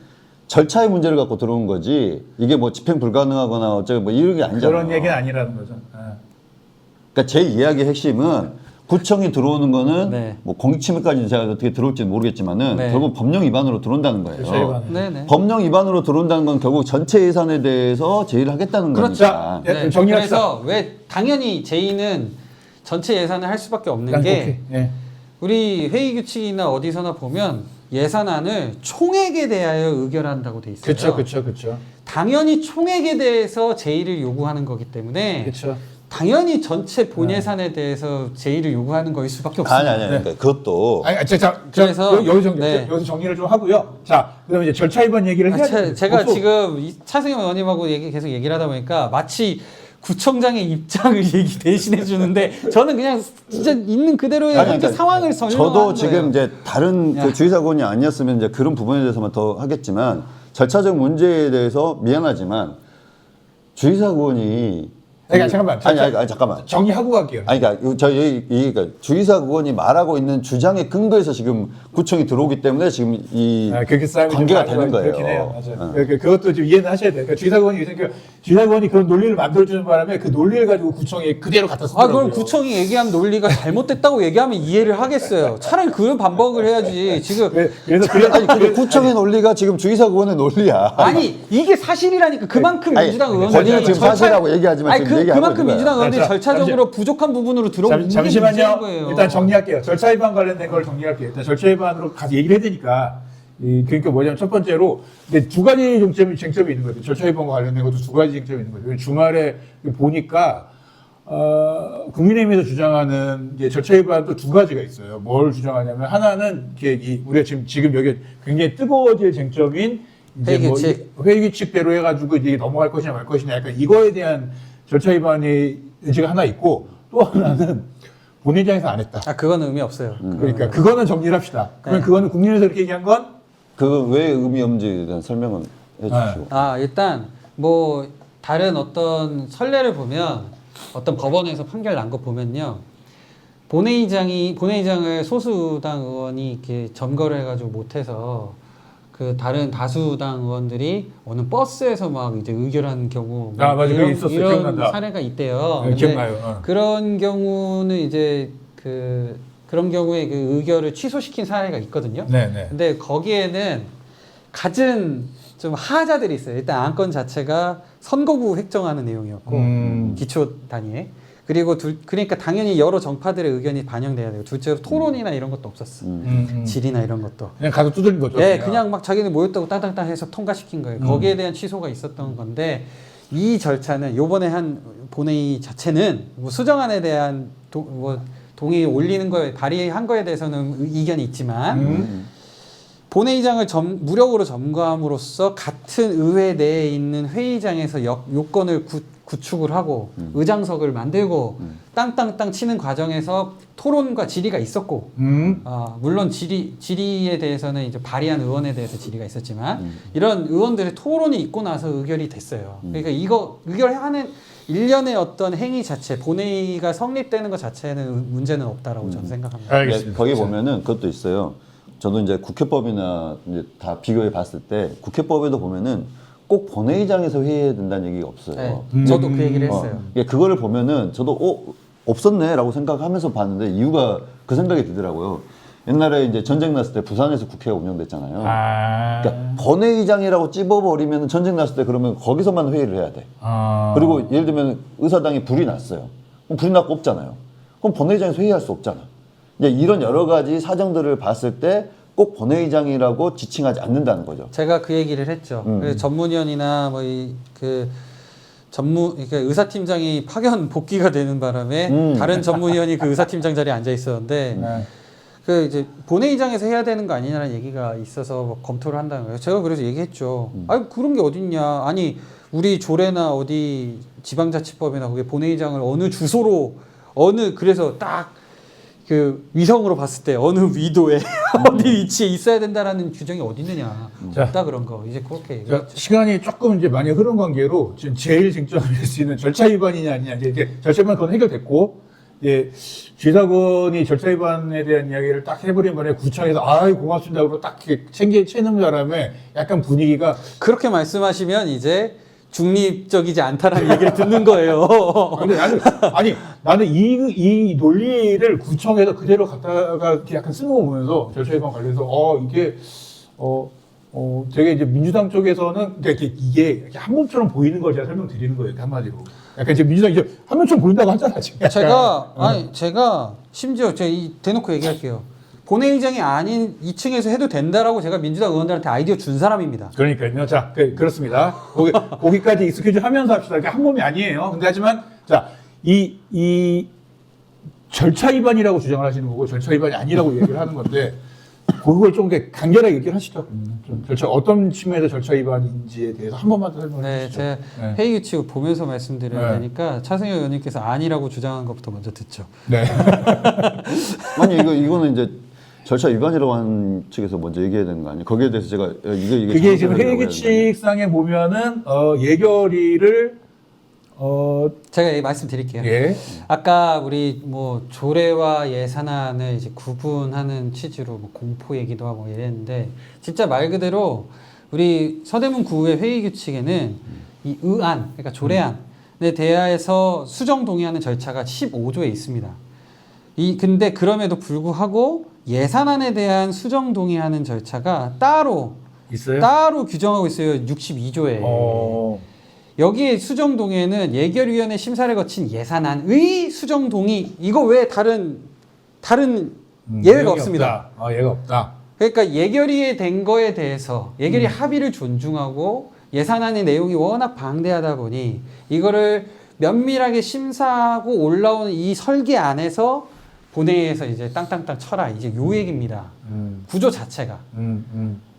절차의 문제를 갖고 들어온 거지 이게 뭐 집행 불가능하거나 어쩌고 뭐 이런 게 아니잖아요. 그런 얘기는 아니라는 거죠. 그러니까 제 이야기의 핵심은 구청이 들어오는 거는 네. 뭐 공익침해까지 제가 어떻게 들어올지는 모르겠지만은 네. 결국 법령 위반으로 들어온다는 거예요. 절차 위반. 네네. 법령 위반으로 들어온다는 건 결국 전체 예산에 대해서 제의를 하겠다는 그렇죠. 거니까. 네. 정리합시다. 그래서 왜 당연히 제2는 전체 예산을 할 수밖에 없는 게 예. 우리 회의 규칙이나 어디서나 보면 예산안을 총액에 대하여 의결한다고 돼 있어요. 그렇죠. 당연히 총액에 대해서 제2를 요구하는 거기 때문에 그렇죠. 당연히 전체 본 예산에 대해서 제2를 요구하는 거일 수밖에 없습니다. 아니. 그러니까 그것도 아니, 그래서- 여기서 정리를 좀 하고요. 자, 그럼 이제 절차 위반 얘기를 해야 돼요. 제가 지금 차승현 의원님하고 계속 얘기를 하다 보니까 마치 구청장의 입장을 대신해 주는데 저는 그냥 진짜 있는 그대로의 아니, 현재 그러니까 상황을 설명하는 저도 거예요. 지금 이제 다른 야. 그 주의사건이 아니었으면 이제 그런 부분에 대해서만 더 하겠지만 절차적 문제에 대해서 미안하지만 주의사건이 잠깐만. 아니 잠깐만. 정리하고 갈게요. 아니, 그러니까 그러니까 주의사 의원이 말하고 있는 주장에 근거해서 지금 구청이 들어오기 때문에 지금 이 그렇게 싸움이 관계가 좀 되는 거예요. 그렇긴 해요. 맞아요. 그것도 좀 이해는 하셔야 돼요. 그러니까 주의사관이 그런 논리를 만들어주는 바람에 그 논리를 가지고 구청에 그대로 갖다 쓰더라고요. 그럼 구청이 얘기한 논리가 잘못됐다고 얘기하면 이해를 하겠어요. 차라리 그런 반박을 해야지. 지금 아니 근데 구청의 논리가 지금 주의사 의원의 논리야. 아니 이게 사실이라니까 그만큼 아니, 민주당 의원들이 본인은 지금 사실이라고 얘기하지만 아니 지금 얘기하고 그만큼 있는 거야. 민주당 의원들이 자, 절차적으로 부족한 부분으로 들어오는 게 문제인 잠시만요. 거예요. 일단 정리할게요. 절차 위반 관련된 걸 정리할게요. 일단 절차 위반으로 가서 얘기를 해야 되니까. 그러니까 뭐냐면 첫 번째로 근데 두 가지 쟁점이 있는 거죠. 절차 위반과 관련된 것도 두 가지 쟁점이 있는 거죠. 주말에 보니까 국민의힘에서 주장하는 이제 절차 위반도 두 가지가 있어요. 뭘 주장하냐면 하나는 우리가 지금 여기 굉장히 뜨거워질 쟁점인 이제 회의규칙. 회의 규칙대로 해가지고 이제 넘어갈 것이냐 말 것이냐 약간 이거에 대한 절차 위반의 의지가 하나 있고 또 하나는 본회의장에서 안 했다. 아, 그건 의미 없어요. 그러니까 그거는 정리를 합시다. 그러면 네. 그거는 국민의힘에서 이렇게 얘기한 건 그 왜 의미 없는지에 대한 설명은 해주시고. 아, 일단 뭐 다른 어떤 선례를 보면 어떤 법원에서 판결 난 거 보면요. 본회의장을 소수당 의원이 이렇게 점거를 해가지고 못해서 그 다른 다수당 의원들이 어느 버스에서 막 이제 의결하는 경우 아, 맞아. 그게 있었어요. 이런 기억난다. 사례가 있대요. 네, 근데 기억나요. 그런 경우는 이제 그런 경우에 그 의결을 취소시킨 사례가 있거든요. 네네. 근데 거기에는 갖은 좀 하자들이 있어요. 일단 안건 자체가 선거구 획정하는 내용이었고 기초 단위에 그리고 그러니까 당연히 여러 정파들의 의견이 반영돼야 되고 둘째로 토론이나 이런 것도 없었어. 질의나 이런 것도. 그냥 가서 두드린 거죠. 네, 그냥 막 자기는 모였다고 따당땅 해서 통과시킨 거예요. 거기에 대한 취소가 있었던 건데 이 절차는 요번에 한 본회의 자체는 뭐 수정안에 대한 동의 올리는 거에 발의한 거에 대해서는 이견이 있지만 본회의장을 무력으로 점거함으로써 같은 의회 내에 있는 회의장에서 요건을 구축을 하고 의장석을 만들고 땅땅땅 치는 과정에서 토론과 질의가 있었고 물론 질의에 대해서는 이제 발의한 의원에 대해서 질의가 있었지만 이런 의원들의 토론이 있고 나서 의결이 됐어요. 그러니까 이거 의결하는 일련의 어떤 행위 자체, 본회의가 성립되는 것 자체는 문제는 없다라고 저는 생각합니다. 알겠습니다. 거기 보면은 그것도 있어요. 저도 이제 국회법이나 이제 다 비교해 봤을 때 국회법에도 보면은 꼭 본회의장에서 회의해야 된다는 얘기가 없어요. 네, 저도 그 얘기를 했어요. 그거를 보면은 저도 없었네라고 생각하면서 봤는데 이유가 그 생각이 들더라고요. 옛날에 이제 전쟁 났을 때 부산에서 국회가 운영됐잖아요. 그러니까 본회의장이라고 찝어버리면 전쟁 났을 때 그러면 거기서만 회의를 해야 돼. 그리고 예를 들면 의사당에 불이 났어요. 그럼 불이 났고 없잖아요. 그럼 본회의장에서 회의할 수 없잖아. 이제 이런 여러 가지 사정들을 봤을 때 꼭 본회의장이라고 지칭하지 않는다는 거죠. 제가 그 얘기를 했죠. 그래서 전문위원이나 뭐 그러니까 의사팀장이 파견 복귀가 되는 바람에 다른 전문위원이 그 의사팀장 자리에 앉아 있었는데 그 이제 본회의장에서 해야 되는 거 아니냐는 얘기가 있어서 뭐 검토를 한다는 거예요. 제가 그래서 얘기했죠. 아니 그런 게 어딨냐. 아니 우리 조례나 어디 지방자치법이나 그게 본회의장을 어느 주소로 그래서 딱 그 위성으로 봤을 때 어느 위도에 어디 위치에 있어야 된다라는 규정이 어디 있느냐. 없다 그런 거. 이제 그렇게 자, 시간이 조금 이제 많이 흐른 관계로 지금 제일 쟁점이 될 수 있는 절차 위반이냐 아니냐 이제 절차 위반 그건 해결됐고 이제 지사건이 절차 위반에 대한 이야기를 딱 해버린 거에 구청에서 아이 고맙습니다 그러고 딱 챙는 바람에 약간 분위기가 그렇게 말씀하시면 이제 중립적이지 않다라는 얘기를 듣는 거예요. 근데 나는 이 논리를 구청에서 그대로 갖다가 이렇게 약간 쓰는 거 보면서 절차 위반 관련해서 이게 되게 이제 민주당 쪽에서는 이게 이렇게 한 몸처럼 보이는 걸 제가 설명드리는 거예요 한마디로. 약간 이제 민주당 이제 한 몸처럼 보인다고 하잖아 지금. 제가 심지어 제가 대놓고 얘기할게요. 본회의장이 아닌 2층에서 해도 된다라고 제가 민주당 의원들한테 아이디어 준 사람입니다. 그러니까요. 자, 그렇습니다. 거기까지 익숙해져 하면서 합시다. 이게 한 몸이 아니에요. 근데 하지만, 자, 이 절차 위반이라고 주장을 하시는 거고, 절차 위반이 아니라고 얘기를 하는 건데, 그걸 좀 간결하게 얘기를 하시죠. 좀 어떤 측면에서 절차 위반인지에 대해서 한 번만 더 설명해 네, 주시죠. 제가 회의 규칙을 보면서 말씀드려야 되니까 차승현 의원님께서 아니라고 주장한 것부터 먼저 듣죠. 네. 아니 이거는 이제 절차 위반이라고 하는 측에서 먼저 얘기해야 되는 거 아니에요? 거기에 대해서 제가 이게 그게 지금 잘못된 회의 거라고 규칙상에 보면은 예결위를 제가 말씀드릴게요. 예. 아까 우리 뭐 조례와 예산안을 이제 구분하는 취지로 뭐 공포 얘기도 하고 이랬는데 진짜 말 그대로 우리 서대문 구의 회의 규칙에는 이 의안, 그러니까 조례안에 대하여서 수정 동의하는 절차가 15조에 있습니다. 근데 그럼에도 불구하고 예산안에 대한 수정 동의하는 절차가 따로 있어요? 따로 규정하고 있어요. 62조에. 여기에 수정 동의에는 예결위원회 심사를 거친 예산안의 수정 동의 이거 외에 다른 예외가 없습니다. 예외가 없다. 그러니까 예결위에 된 거에 대해서 예결위 합의를 존중하고 예산안의 내용이 워낙 방대하다 보니 이거를 면밀하게 심사하고 올라오는 이 설계 안에서 본회의에서 이제 땅땅땅 쳐라 이제 요 얘기입니다. 구조 자체가.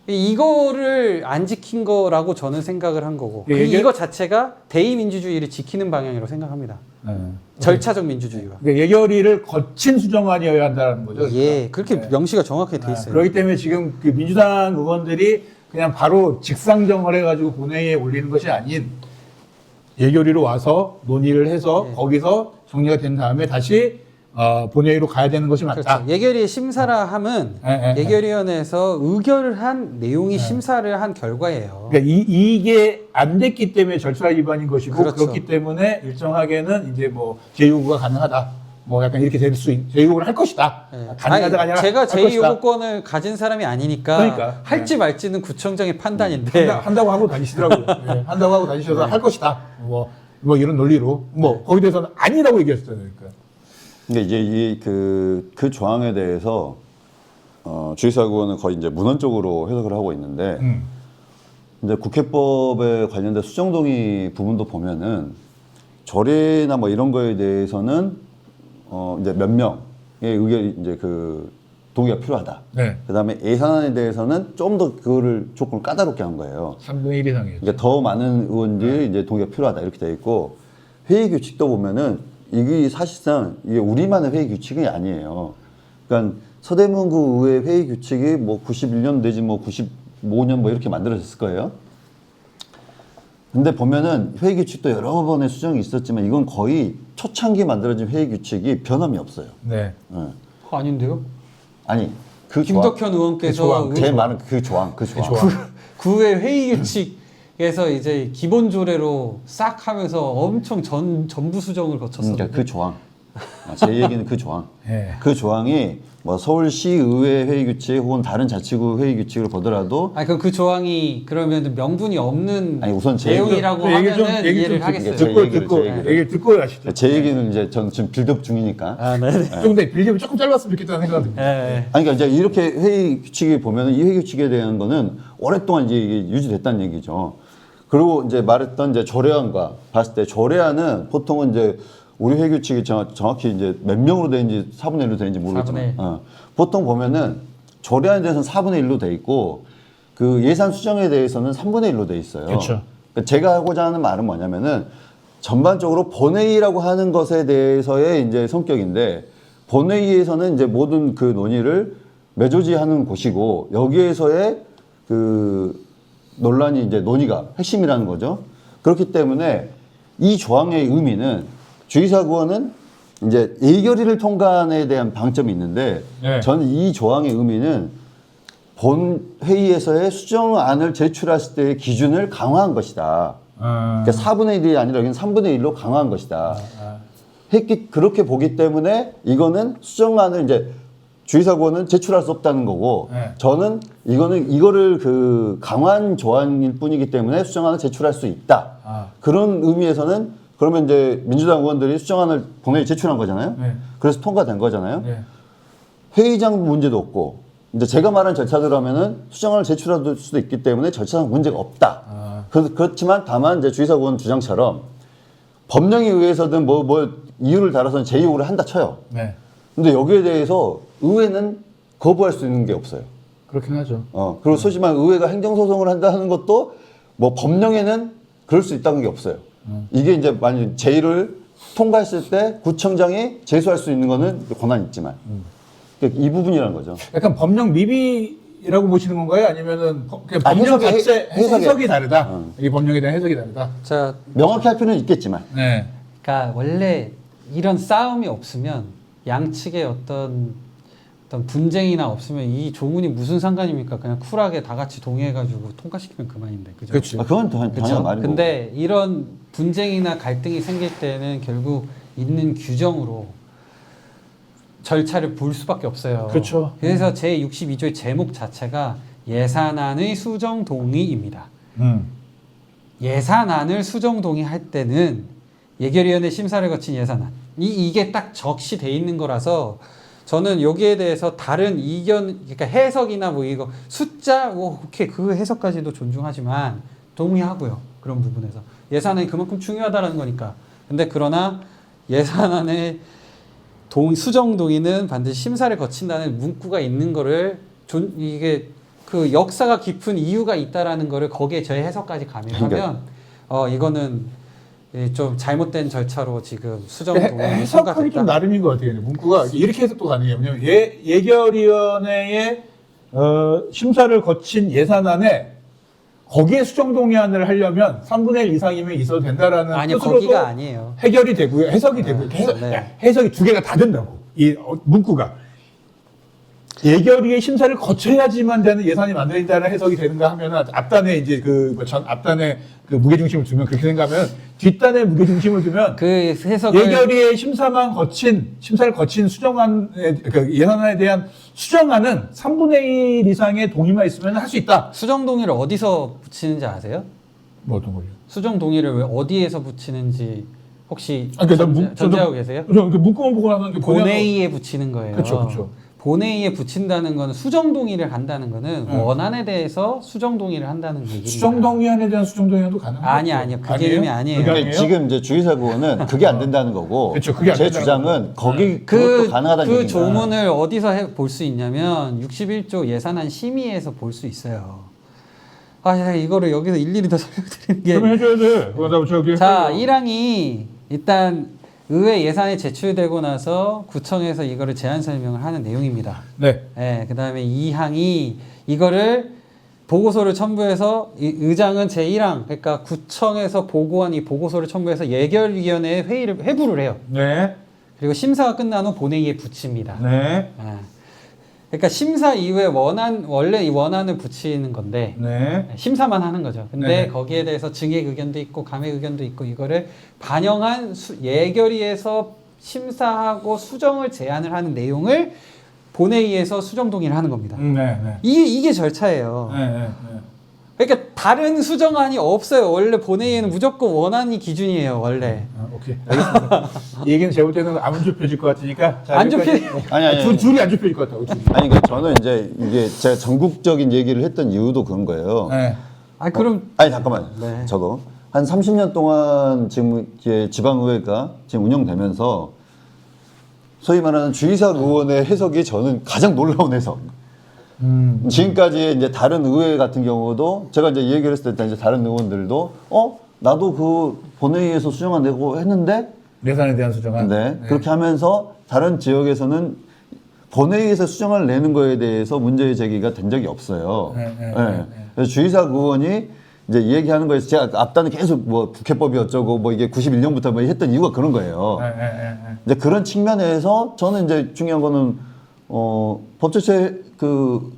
이거를 안 지킨 거라고 저는 생각을 한 거고 이거 자체가 대의민주주의를 지키는 방향이라고 생각합니다. 절차적 민주주의와. 그러니까 예결위를 거친 수정안이어야 한다는 거죠. 예, 그렇게 명시가 정확하게 돼 있어요. 그렇기 때문에 지금 그 민주당 의원들이 그냥 바로 직상정을 해가지고 본회의에 올리는 것이 아닌 예결위로 와서 논의를 해서 네. 거기서 정리가 된 다음에 다시 본회의로 가야 되는 것이 맞다. 그렇죠. 예결위의 심사라 함은 예결위원회에서 의결을 한 내용이 심사를 한 결과예요. 그러니까 이게 안 됐기 때문에 절차 위반인 것이고 그렇죠. 그렇기 때문에 일정하게는 이제 뭐 재요구가 가능하다. 뭐 약간 이렇게 될 수 재요구를 할 것이다. 네. 가능하다가 아니라 제가 할 것이다. 제2요구권을 가진 사람이 아니니까 그러니까. 할지 말지는 구청장의 판단인데 한다고 하고 다니시더라고요. 네, 한다고 하고 다니셔서 할 것이다. 뭐 이런 논리로 뭐 거기에 대해서는 아니라고 얘기했어요. 그러니까. 그러니까 이제 그 조항에 대해서 주의사구원은 거의 이제 문헌적으로 해석을 하고 있는데 이제 국회법에 관련된 수정동의 부분도 보면은 조례나 뭐 이런 거에 대해서는 이제 몇 명의 의견이 이제 그 동의가 필요하다. 네. 그다음에 예산안에 대해서는 좀 더 그거를 조건을 까다롭게 한 거예요. 3분의 1 이상이에요. 그러니까 더 많은 의원들이 이제 동의가 필요하다 이렇게 돼 있고 회의 규칙도 보면은 이게 사실상 이게 우리만의 회의 규칙이 아니에요. 그러니까 서대문구 의회 회의 규칙이 뭐 91년 내지 뭐 95년 뭐 이렇게 만들어졌을 거예요. 근데 보면은 회의 규칙도 여러 번의 수정이 있었지만 이건 거의 초창기에 만들어진 회의 규칙이 변함이 없어요. 네. 아닌데요? 아니 그 김덕현 의원께서 제 말은 그 조항. 구회 회의 규칙에서 이제 기본 조례로 싹 하면서 엄청 전부 수정을 거쳤었는데 그러니까 그 조항. 제 얘기는 그 조항. 네. 그 조항이 뭐 서울시의회 회의 규칙 혹은 다른 자치구 회의 규칙을 보더라도 아니 그 조항이 그러면 명분이 없는 아니, 우선 제 내용이라고 하면은 이해를 하겠어요. 얘기를 듣고 하시죠. 제 얘기는 이제 전 지금 빌드업 중이니까. 아, 네네. 좀 더 빌립이 조금 짧았으면 좋겠다는 생각이 듭니다. 네. 아니, 그러니까 이제 이렇게 회의 규칙이 보면은 이 회의 규칙에 대한 거는 오랫동안 이제 이게 유지됐다는 얘기죠. 그리고 이제 말했던 이제 조례안과 봤을 때 조례안은 보통은 이제 우리 회의 규칙이 정확히 이제 몇 명으로 되는지 4분의 1로 되는지 모르겠지만 4분의 1. 보통 보면은 조례안에 대해서는 4분의 1로 돼 있고 그 예산 수정에 대해서는 3분의 1로 돼 있어요. 그렇죠. 그러니까 제가 하고자 하는 말은 뭐냐면은 전반적으로 본회의라고 하는 것에 대해서의 이제 성격인데 본회의에서는 이제 모든 그 논의를 매조지하는 곳이고 여기에서의 그 논란이 이제 논의가 핵심이라는 거죠. 그렇기 때문에 이 조항의 의미는 주의사구원은 이제 예결위를 통과안에 대한 방점이 있는데 네. 저는 이 조항의 의미는 본 회의에서의 수정안을 제출했을 때의 기준을 강화한 것이다. 그러니까 4분의 1이 아니라 여기는 3분의 1로 강화한 것이다. 그렇게 보기 때문에 이거는 수정안을 이제 주의사구원은 제출할 수 없다는 거고 네. 저는 이거를 그 강화한 조항일 뿐이기 때문에 수정안을 제출할 수 있다. 그런 의미에서는 그러면 이제 민주당 의원들이 수정안을 본회의에 제출한 거잖아요. 네. 그래서 통과된 거잖아요. 네. 회의장 문제도 없고 이제 제가 말한 절차대로 하면은 수정안을 제출할 수도 있기 때문에 절차상 문제가 없다. 그렇지만 다만 이제 주의사구원 주장처럼 법령에 의해서든 뭐 이유를 달아서는 제2요구를 한다 쳐요. 네. 근데 여기에 대해서 의회는 거부할 수 있는 게 없어요. 그렇긴 하죠. 그리고 소위 말해 의회가 행정소송을 한다는 것도 뭐 법령에는 그럴 수 있다는 게 없어요. 이게 이제 만약 제1을 통과했을 때 구청장이 제소할 수 있는 거는 권한이 있지만 그러니까 이 부분이라는 거죠. 약간 법령 미비라고 보시는 건가요? 아니면은 그냥 법령 해석이- 자체 해석이- 해석이 다르다. 이 법령에 대한 해석이 다르다. 자, 명확히 할 필요는 있겠지만 네. 그러니까 원래 이런 싸움이 없으면 양측의 어떤 분쟁이나 없으면 이 조문이 무슨 상관입니까? 그냥 쿨하게 다 같이 동의해가지고 통과시키면 그만인데, 그죠? 그렇지. 그건 당연한 말이고. 근데 이런 분쟁이나 갈등이 생길 때는 결국 있는 규정으로 절차를 볼 수밖에 없어요. 그렇죠. 그래서 제62조의 제목 자체가 예산안의 수정 동의입니다. 예산안을 수정 동의할 때는 예결위원회 심사를 거친 예산안 이게 딱 적시돼 있는 거라서 저는 여기에 대해서 다른 이견, 그러니까 해석이나 뭐 이거 숫자, 오케이 그 해석까지도 존중하지만 동의하고요. 그런 부분에서 예산안이 그만큼 중요하다라는 거니까 근데 그러나 예산안에 수정 동의는 반드시 심사를 거친다는 문구가 있는 거를 이게 그 역사가 깊은 이유가 있다라는 거를 거기에 저희 해석까지 가미하면 이거는 좀 잘못된 절차로 지금 수정 동의를 해석하기 통과됐다. 좀 나름인 것 같아요. 문구가 이렇게 해석도 가능해요. 왜냐면 예결위원회의 심사를 거친 예산안에 거기에 수정 동의안을 하려면 3분의 1 이상이면 있어도 된다라는 아니요, 뜻으로도 거기가 아니에요. 해결이 되고요. 해석이 되고요. 네. 해석이 두 개가 다 된다고. 이 문구가. 예결위의 심사를 거쳐야지만 되는 예산이 만들어진다는 해석이 되는가 하면은 앞단에 이제 앞단에 그 무게중심을 두면 그렇게 생각하면 뒷단에 무게중심을 두면 그 해석을 예결위의 심사를 거친 그 예산안에 대한 수정안은 3분의 1 이상의 동의만 있으면 할 수 있다. 수정 동의를 어디서 붙이는지 아세요? 뭐 어떤 거죠? 수정 동의를 왜 어디에서 붙이는지 혹시 그러니까 난 전제하고 계세요? 그 문구만 보고 나서 본회의에 붙이는 거예요. 그쵸. 본회의에 붙인다는 거는 수정 동의를 한다는 거는 원안에 대해서 수정 동의를 한다는 얘기입니다. 수정 동의안에 대한 수정 동의안도 가능하죠. 아니요. 그 개념이 아니에요. 그게 그러니까 지금 이제 주의사 구원은 그게 안 된다는 거고 그쵸, 그게 안 제 된다는 주장은 그것도 가능하다는 그 얘기입니다. 조문을 어디서 볼 수 있냐면 61조 예산안 심의에서 볼 수 있어요. 이거를 여기서 일일이 다 설명드리는 게. 그러면 해줘야 돼. 그거 저기. 자, 1항이 일단 의회 예산이 제출되고 나서 구청에서 이거를 제안 설명을 하는 내용입니다. 네. 네, 그 다음에 2항이 이거를 보고서를 첨부해서 의장은 제1항, 그러니까 구청에서 보고한 이 보고서를 첨부해서 예결위원회에 회부를 해요. 네. 그리고 심사가 끝난 후 본회의에 붙입니다. 네. 그러니까 심사 이후에 원래 이 원안을 붙이는 건데 네. 심사만 하는 거죠. 근데 네. 거기에 대해서 증액 의견도 있고 감액 의견도 있고 이거를 반영한 예결위에서 심사하고 수정을 제안을 하는 내용을 본회의에서 수정 동의를 하는 겁니다. 네. 이게 절차예요. 네. 그러니까 다른 수정안이 없어요. 원래 본회의에는 무조건 원안이 기준이에요. 원래. 오케이. 알겠습니다. 이 얘기는 제가 볼 때는 안 좁혀질 것 같으니까. 자, 안 여기까지. 좁혀- 아니. 둘이 안 좁혀질 것 같다고. 둘이. 아니 그러니까 저는 이제 이게 제가 전국적인 얘기를 했던 이유도 그런 거예요. 네. 그럼 아니 잠깐만. 네. 저도 한 30년 동안 지금 이제 지방의회가 지금 운영되면서 소위 말하는 주의사 의원의 해석이 저는 가장 놀라운 해석. 지금까지 이제 다른 의회 같은 경우도 제가 이제 이 얘기를 했을 때 이제 다른 의원들도 나도 그 본회의에서 수정안 내고 했는데 예산에 대한 수정안. 네. 그렇게 하면서 다른 지역에서는 본회의에서 수정을 내는 거에 대해서 문제 제기가 된 적이 없어요. 네. 그래서 주의사 의원이 이제 얘기하는 거에서 제가 앞단에 계속 뭐 국회법이 어쩌고 뭐 이게 91년부터 뭐 했던 이유가 그런 거예요. 이제 그런 측면에서 저는 이제 중요한 거는 법제처에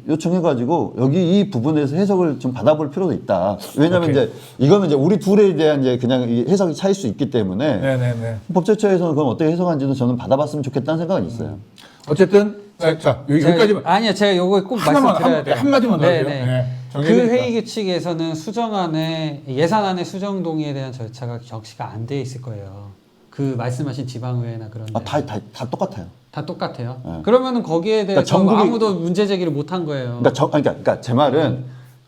요청해가지고 여기 이 부분에서 해석을 좀 받아볼 필요도 있다. 왜냐하면 오케이. 이제 이거는 이제 우리 둘에 대한 이제 그냥 이 해석이 차일 수 있기 때문에 네. 법제처에서는 그럼 어떻게 해석하는지는 저는 받아봤으면 좋겠다는 생각은 있어요. 어쨌든 자 여기까지만. 아니요, 제가 요거 꼭 하나만, 말씀드려야 돼요. 한마디만 더 해주세요. 네. 그 정리해드릴까? 회의 규칙에서는 예산안의 수정 동의에 대한 절차가 적시가 안 돼 있을 거예요. 그 말씀하신 지방의회나 그런 데. 다 똑같아요. 다 똑같아요. 네. 그러면은 거기에 대해서 그러니까 전국이- 아무도 문제 제기를 못 한 거예요. 그러니까 제 말은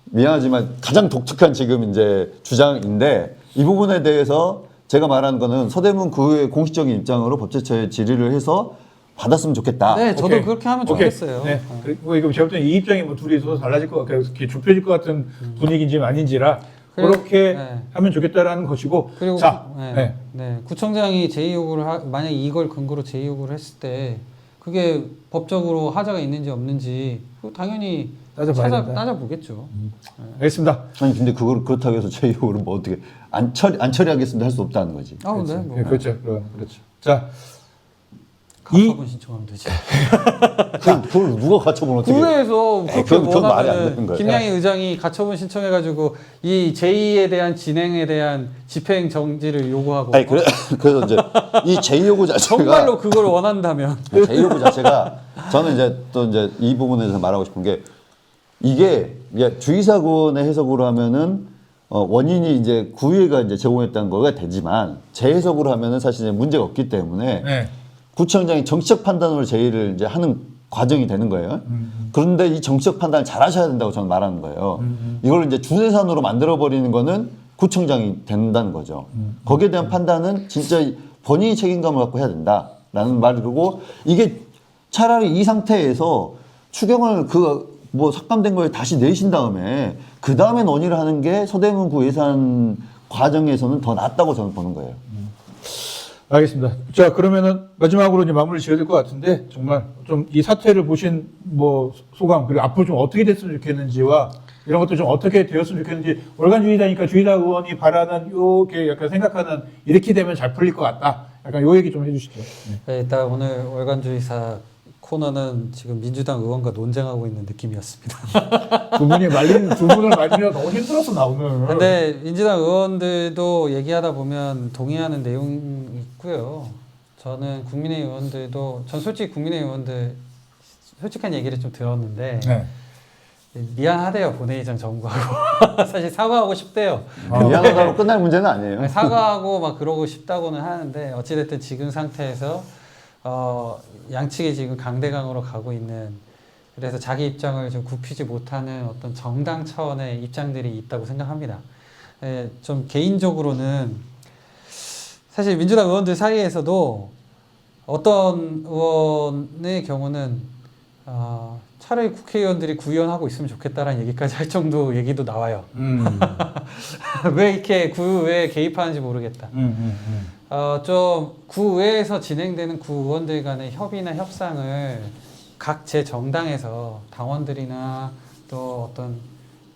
미안하지만 가장 독특한 지금 이제 주장인데 이 부분에 대해서 제가 말하는 거는 서대문 구의 공식적인 입장으로 법제처에 질의를 해서 받았으면 좋겠다. 네, 저도 오케이. 그렇게 하면 오케이. 좋겠어요. 네. 그리고 이거 제가 볼 때는 이 입장이 뭐 둘이 서로 달라질 것 같아요. 이렇게 좁혀질 것 같은 분위기인지 아닌지라 그렇게 네. 하면 좋겠다라는 것이고. 그리고 자, 구청장이 제의 요구를 만약 이걸 근거로 제의 요구를 했을 때 그게 법적으로 하자가 있는지 없는지 그거 당연히 따져봐야 된다. 따져보겠죠. 알겠습니다. 아니 근데 그걸 그렇다고 해서 제 이후로 뭐 어떻게 안 처리하겠습니다 할 수 없다는 거지. 네, 뭐 그렇죠. 그렇죠. 자, 가처분 신청하면 되지. 그걸 누가 갖춰보면 어떻게? 국회에서 그렇게 그건 말이 안 되는 원하면 거예요. 김양희 의장이 가처분 신청해가지고 이 제2에 대한 진행에 대한 집행 정지를 요구하고 아니 그래서 이제 이 제2요구 자체가 정말로 그걸 원한다면 제2요구 자체가 저는 이제 또 이제 이 부분에 대해서 말하고 싶은 게 이게 주의사건의 해석으로 하면은 원인이 이제 구의회가 이제 제공했다는 거가 되지만 제 해석으로 하면은 사실 이제 문제가 없기 때문에 네. 구청장이 정치적 판단으로 제의를 이제 하는 과정이 되는 거예요. 그런데 이 정치적 판단을 잘 하셔야 된다고 저는 말하는 거예요. 이걸 이제 준예산으로 만들어 버리는 거는 구청장이 된다는 거죠. 거기에 대한 판단은 진짜 본인이 책임감을 갖고 해야 된다라는 말이고 이게 차라리 이 상태에서 추경을 뭐 삭감된 걸 다시 내신 다음에 그 다음에 논의를 하는 게 서대문구 예산 과정에서는 더 낫다고 저는 보는 거예요. 알겠습니다. 자, 그러면은 마지막으로 이제 마무리 지어야 될 것 같은데 정말 좀 이 사태를 보신 뭐 소감 그리고 앞으로 좀 어떻게 됐으면 좋겠는지와 이런 것도 좀 어떻게 되었으면 좋겠는지 월간주의다니까 주의다 의원이 바라는 요게 약간 생각하는 이렇게 되면 잘 풀릴 것 같다. 약간 요 얘기 좀 해주시죠. 네. 네, 일단 오늘 월간주의사 코너는 지금 민주당 의원과 논쟁하고 있는 느낌이었습니다. 두 분을 말리면 너무 힘들었어 나 오늘. 근데 민주당 의원들도 얘기하다 보면 동의하는 내용이 있고요. 저는 국민의힘 의원들도 전 솔직히 국민의힘 의원들 솔직한 얘기를 좀 들었는데 네. 미안하대요. 본회의장 점거하고 사실 사과하고 싶대요. 미안하다고 끝날 문제는 아니에요. 사과하고 막 그러고 싶다고는 하는데 어찌됐든 지금 상태에서 양측이 지금 강대강으로 가고 있는 그래서 자기 입장을 좀 굽히지 못하는 어떤 정당 차원의 입장들이 있다고 생각합니다. 좀 개인적으로는 사실 민주당 의원들 사이에서도 어떤 의원의 경우는 차라리 국회의원들이 구의원하고 있으면 좋겠다라는 얘기까지 할 정도 얘기도 나와요. 왜 이렇게 구의회에 개입하는지 모르겠다. 좀 구의회에서 진행되는 구의원들 간의 협의나 협상을 각 제 정당에서 당원들이나 또 어떤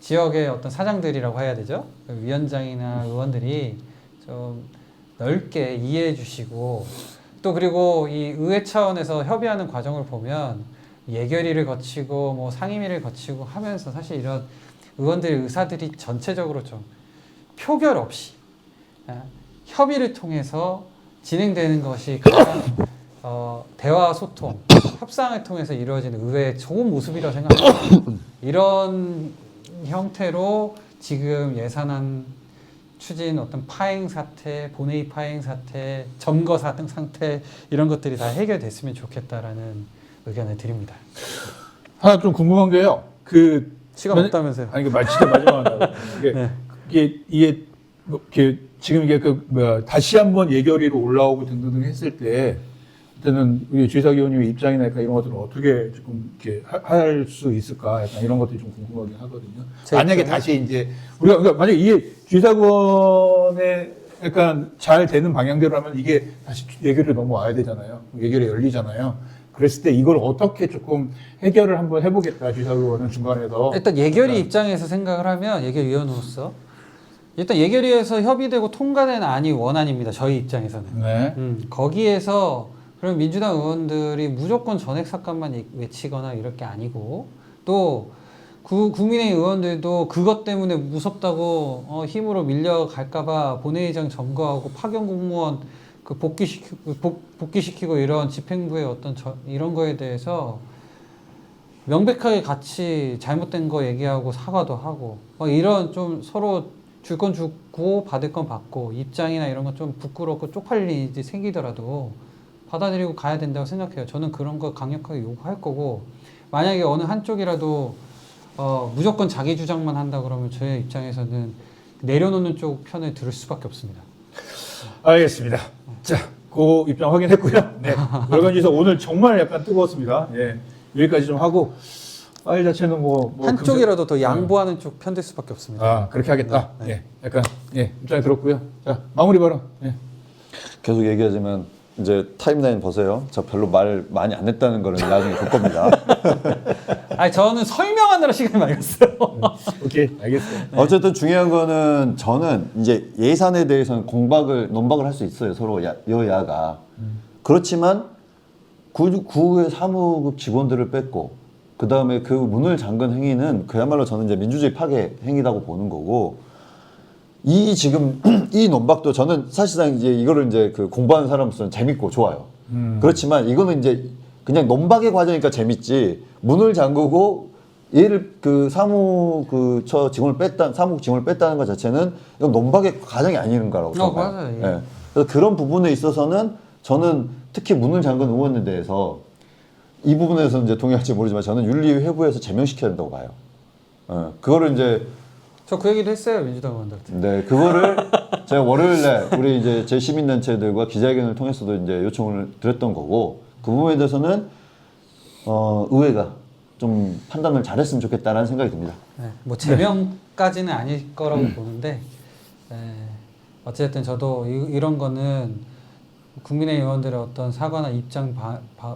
지역의 어떤 사장들이라고 해야 되죠. 위원장이나 의원들이 좀 넓게 이해해 주시고 또 그리고 이 의회 차원에서 협의하는 과정을 보면 예결위를 거치고 뭐 상임위를 거치고 하면서 사실 이런 의원들의 의사들이 전체적으로 좀 표결 없이 협의를 통해서 진행되는 것이 가장 대화 소통, 협상을 통해서 이루어지는 의회의 좋은 모습이라고 생각합니다. 이런 형태로 지금 예산안 추진 어떤 파행 사태, 본회의 파행 사태, 점거 상태 이런 것들이 다 해결됐으면 좋겠다라는 의견을 드립니다. 하나 좀 궁금한 게요. 시간 없다면서요? 아니 이게 진짜 마지막 이게 네. 이게 지금 이게 다시 한번 예결위로 올라오고 등등등 했을 때 그때는 우리 주의사 의원님의 입장이나 약간 이런 것들을 어떻게 조금 이렇게 할 수 있을까 약간 이런 것들이 좀 궁금하긴 하거든요. 만약에 다시 이제 우리가 그러니까 만약에 이게 주의사 의원의 약간 잘 되는 방향대로 하면 이게 다시 예결위로 넘어와야 되잖아요. 예결위 열리잖아요. 그랬을 때 이걸 어떻게 조금 해결을 한번 해보겠다 주의사 의원은 중간에서 일단 예결위 입장에서 생각을 하면 예결위원으로서 일단 예결위에서 협의되고 통과된 안이 원안입니다. 저희 입장에서는. 네. 거기에서 그럼 민주당 의원들이 무조건 전액 삭감만 외치거나 이럴 게 아니고 또 국민의힘 의원들도 그것 때문에 무섭다고 힘으로 밀려갈까봐 본회의장 점거하고 파견 공무원 복귀시키고 이런 집행부의 어떤 이런 거에 대해서 명백하게 같이 잘못된 거 얘기하고 사과도 하고 이런 좀 서로 줄 건 주고 받을 건 받고 입장이나 이런 거 좀 부끄럽고 쪽팔린 일이 생기더라도 받아들이고 가야 된다고 생각해요. 저는 그런 거 강력하게 요구할 거고 만약에 어느 한쪽이라도 무조건 자기 주장만 한다 그러면 저의 입장에서는 내려놓는 쪽 편을 들을 수밖에 없습니다. 알겠습니다. 자, 그 입장 확인했고요. 네. 월간지에서 오늘 정말 약간 뜨거웠습니다. 예. 여기까지 좀 하고 파일 자체는 뭐 한쪽이라도 더 양보하는 쪽 편들 수밖에 없습니다. 아, 그렇게 하겠다. 네. 예. 약간 입장이 들었고요. 자, 마무리 발언. 예. 계속 얘기하지만 이제 타임라인 보세요. 저 별로 말 많이 안 했다는 거는 나중에 볼 겁니다. 아니 저는 설명하느라 시간이 많이 갔어요. 오케이, 알겠어요. 어쨌든 중요한 거는 저는 이제 예산에 대해서는 논박을 할 수 있어요. 서로 여야가. 그렇지만 구의 사무국 직원들을 뺐고 그 다음에 그 문을 잠근 행위는 그야말로 저는 이제 민주주의 파괴 행위라고 보는 거고 지금 이 논박도 저는 사실상 이제 이거를 이제 공부하는 사람으로서는 재밌고 좋아요. 그렇지만 이거는 이제 그냥 논박의 과정이니까 재밌지. 문을 잠그고 얘를 사무국 직원을 뺐다는 것 자체는 이건 논박의 과정이 아닌 거라고 생각해요. 맞아요. 예. 예. 그래서 그런 부분에 있어서는 저는 특히 문을 잠근 의원에 대해서 이 부분에서 이제 동의할지 모르지만 저는 윤리회부에서 제명시켜야 된다고 봐요. 그거를 이제 저 그 얘기도 했어요 민주당 의원들한테. 네, 그거를 제가 월요일날 우리 이제 제 시민단체들과 기자회견을 통해서도 이제 요청을 드렸던 거고 그 부분에 대해서는 의회가 좀 판단을 잘했으면 좋겠다라는 생각이 듭니다. 네, 뭐 제명까지는 아닐 거라고 보는데 어쨌든 저도 이런 거는 국민의힘 의원들의 어떤 사과나 입장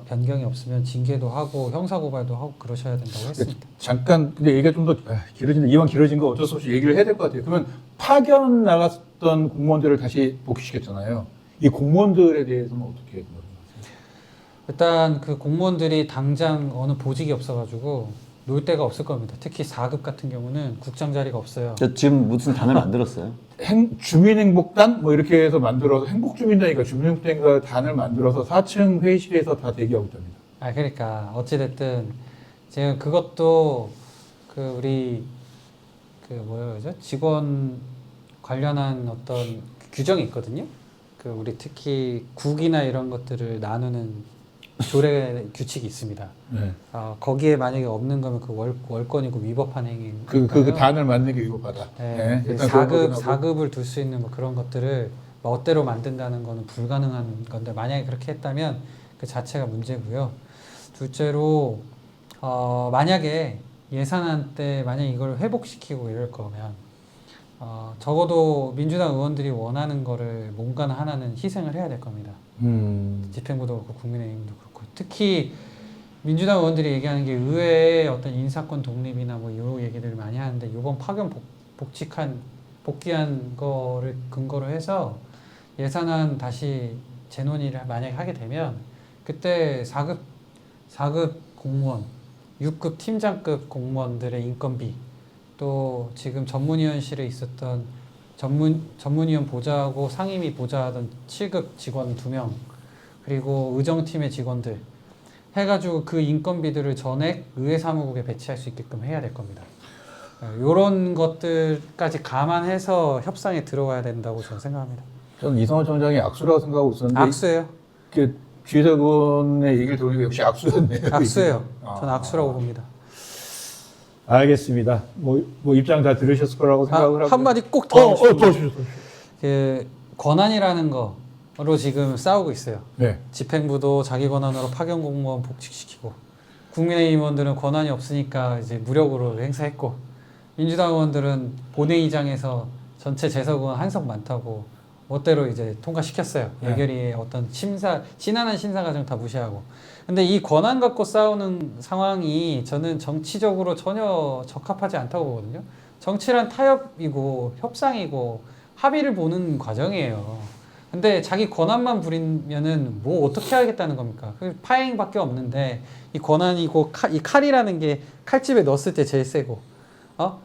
변경이 없으면 징계도 하고 형사고발도 하고 그러셔야 된다고 했습니다. 잠깐 근데 얘기가 좀 더 길어진다. 이왕 길어진 거 어쩔 수 없이 얘기를 해야 될 것 같아요. 그러면 파견 나갔던 공무원들을 다시 복귀시켰잖아요. 이 공무원들에 대해서는 어떻게 생각하세요? 일단 그 공무원들이 당장 어느 보직이 없어가지고 놀 데가 없을 겁니다. 특히 4급 같은 경우는 국장 자리가 없어요. 지금 무슨 단을 만들었어요? 주민행복단 뭐 이렇게 해서 만들어서 행복주민단이니까 주민행복단인가 단을 만들어서 4층 회의실에서 다 대기하고 있답니다. 아 그러니까 어찌됐든 지금 그것도 그 우리 그 뭐라 그러죠? 직원 관련한 어떤 규정이 있거든요. 그 우리 특히 국이나 이런 것들을 나누는 조례 규칙이 있습니다. 네. 거기에 만약에 없는 거면 그 월권이고 위법한 행위. 그 단을 만드는 게 위법하다. 네. 일단 그런 4급을 둘 수 있는 뭐 그런 것들을 멋대로 만든다는 거는 불가능한 건데 만약에 그렇게 했다면 그 자체가 문제고요. 둘째로 만약에 예산안 때 만약에 이걸 회복시키고 이럴 거면 적어도 민주당 의원들이 원하는 거를 뭔가는 하나는 희생을 해야 될 겁니다. 집행부도 그렇고 국민의힘도 그렇고 특히 민주당 의원들이 얘기하는 게 의회의 어떤 인사권 독립이나 뭐 이런 얘기들을 많이 하는데 이번 파견 복귀한 거를 근거로 해서 예산안 다시 재논의를 만약에 하게 되면 그때 4급 공무원, 6급 팀장급 공무원들의 인건비 또 지금 전문위원실에 있었던 전문위원 보좌하고 상임위 보좌하던 7급 직원 2명 그리고 의정팀의 직원들 해가지고 그 인건비들을 전액 의회 사무국에 배치할 수 있게끔 해야 될 겁니다. 이런 것들까지 감안해서 협상에 들어가야 된다고 저는 생각합니다. 저는 이성호 청장이 악수라고 생각하고 있었는데 악수예요. 주의사군의 얘기를 들으니까 역시 악수였네요. 악수예요. 저는 악수라고 봅니다. 알겠습니다. 뭐 입장 다 들으셨을 거라고 생각을 하고 한마디 꼭 더 하고 더 싶습니다. 주시죠. 그 권한이라는 거로 지금 싸우고 있어요. 네. 집행부도 자기 권한으로 파견 공무원 복직시키고 국민의힘 의원들은 권한이 없으니까 이제 무력으로 행사했고 민주당 의원들은 본회의장에서 전체 재석은 한석 많다고 멋대로 이제 통과시켰어요. 네. 예결위의 어떤 신안한 심사 과정 다 무시하고. 근데 이 권한 갖고 싸우는 상황이 저는 정치적으로 전혀 적합하지 않다고 보거든요. 정치란 타협이고 협상이고 합의를 보는 과정이에요. 근데 자기 권한만 부리면은 뭐 어떻게 하겠다는 겁니까? 그 파행밖에 없는데 이 권한이고 이 칼이라는 게 칼집에 넣었을 때 제일 세고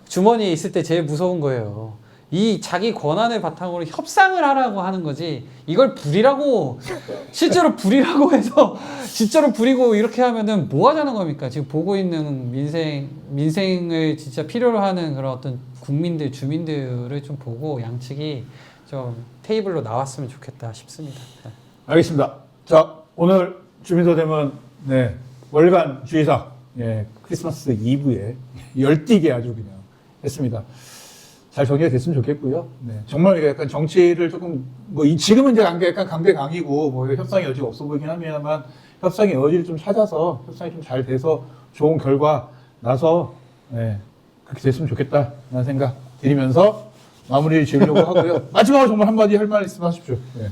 주머니에 있을 때 제일 무서운 거예요. 이 자기 권한을 바탕으로 협상을 하라고 하는 거지 이걸 부리라고 실제로 부리라고 해서 진짜로 부리고 이렇게 하면은 뭐 하자는 겁니까? 지금 보고 있는 민생을 진짜 필요로 하는 그런 어떤 국민들 주민들을 좀 보고 양측이 좀 테이블로 나왔으면 좋겠다 싶습니다. 네. 알겠습니다. 자, 오늘 주민서대문 월간 주의사 크리스마스 이브에 열띠게 아주 그냥 했습니다. 잘 정리가 됐으면 좋겠고요. 네, 정말 약간 정치를 조금 지금은 이제 약간 강대강이고 협상의 여지가 없어 보이긴 합니다만 협상의 여지를 좀 찾아서 협상이 좀 잘 돼서 좋은 결과 나서 그렇게 됐으면 좋겠다라는 생각 드리면서 마무리를 지으려고 하고요. 마지막으로 정말 한마디 할 말 있으면 하십시오. 네.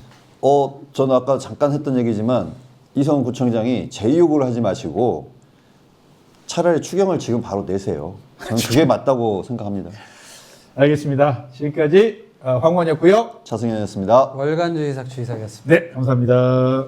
저는 아까 잠깐 했던 얘기지만 이성훈 구청장이 제2요구를 하지 마시고 차라리 추경을 지금 바로 내세요. 저는 그게 맞다고 생각합니다. 알겠습니다. 지금까지 황원이었고요. 차승현이었습니다. 월간주의사 주의사였습니다. 네, 감사합니다.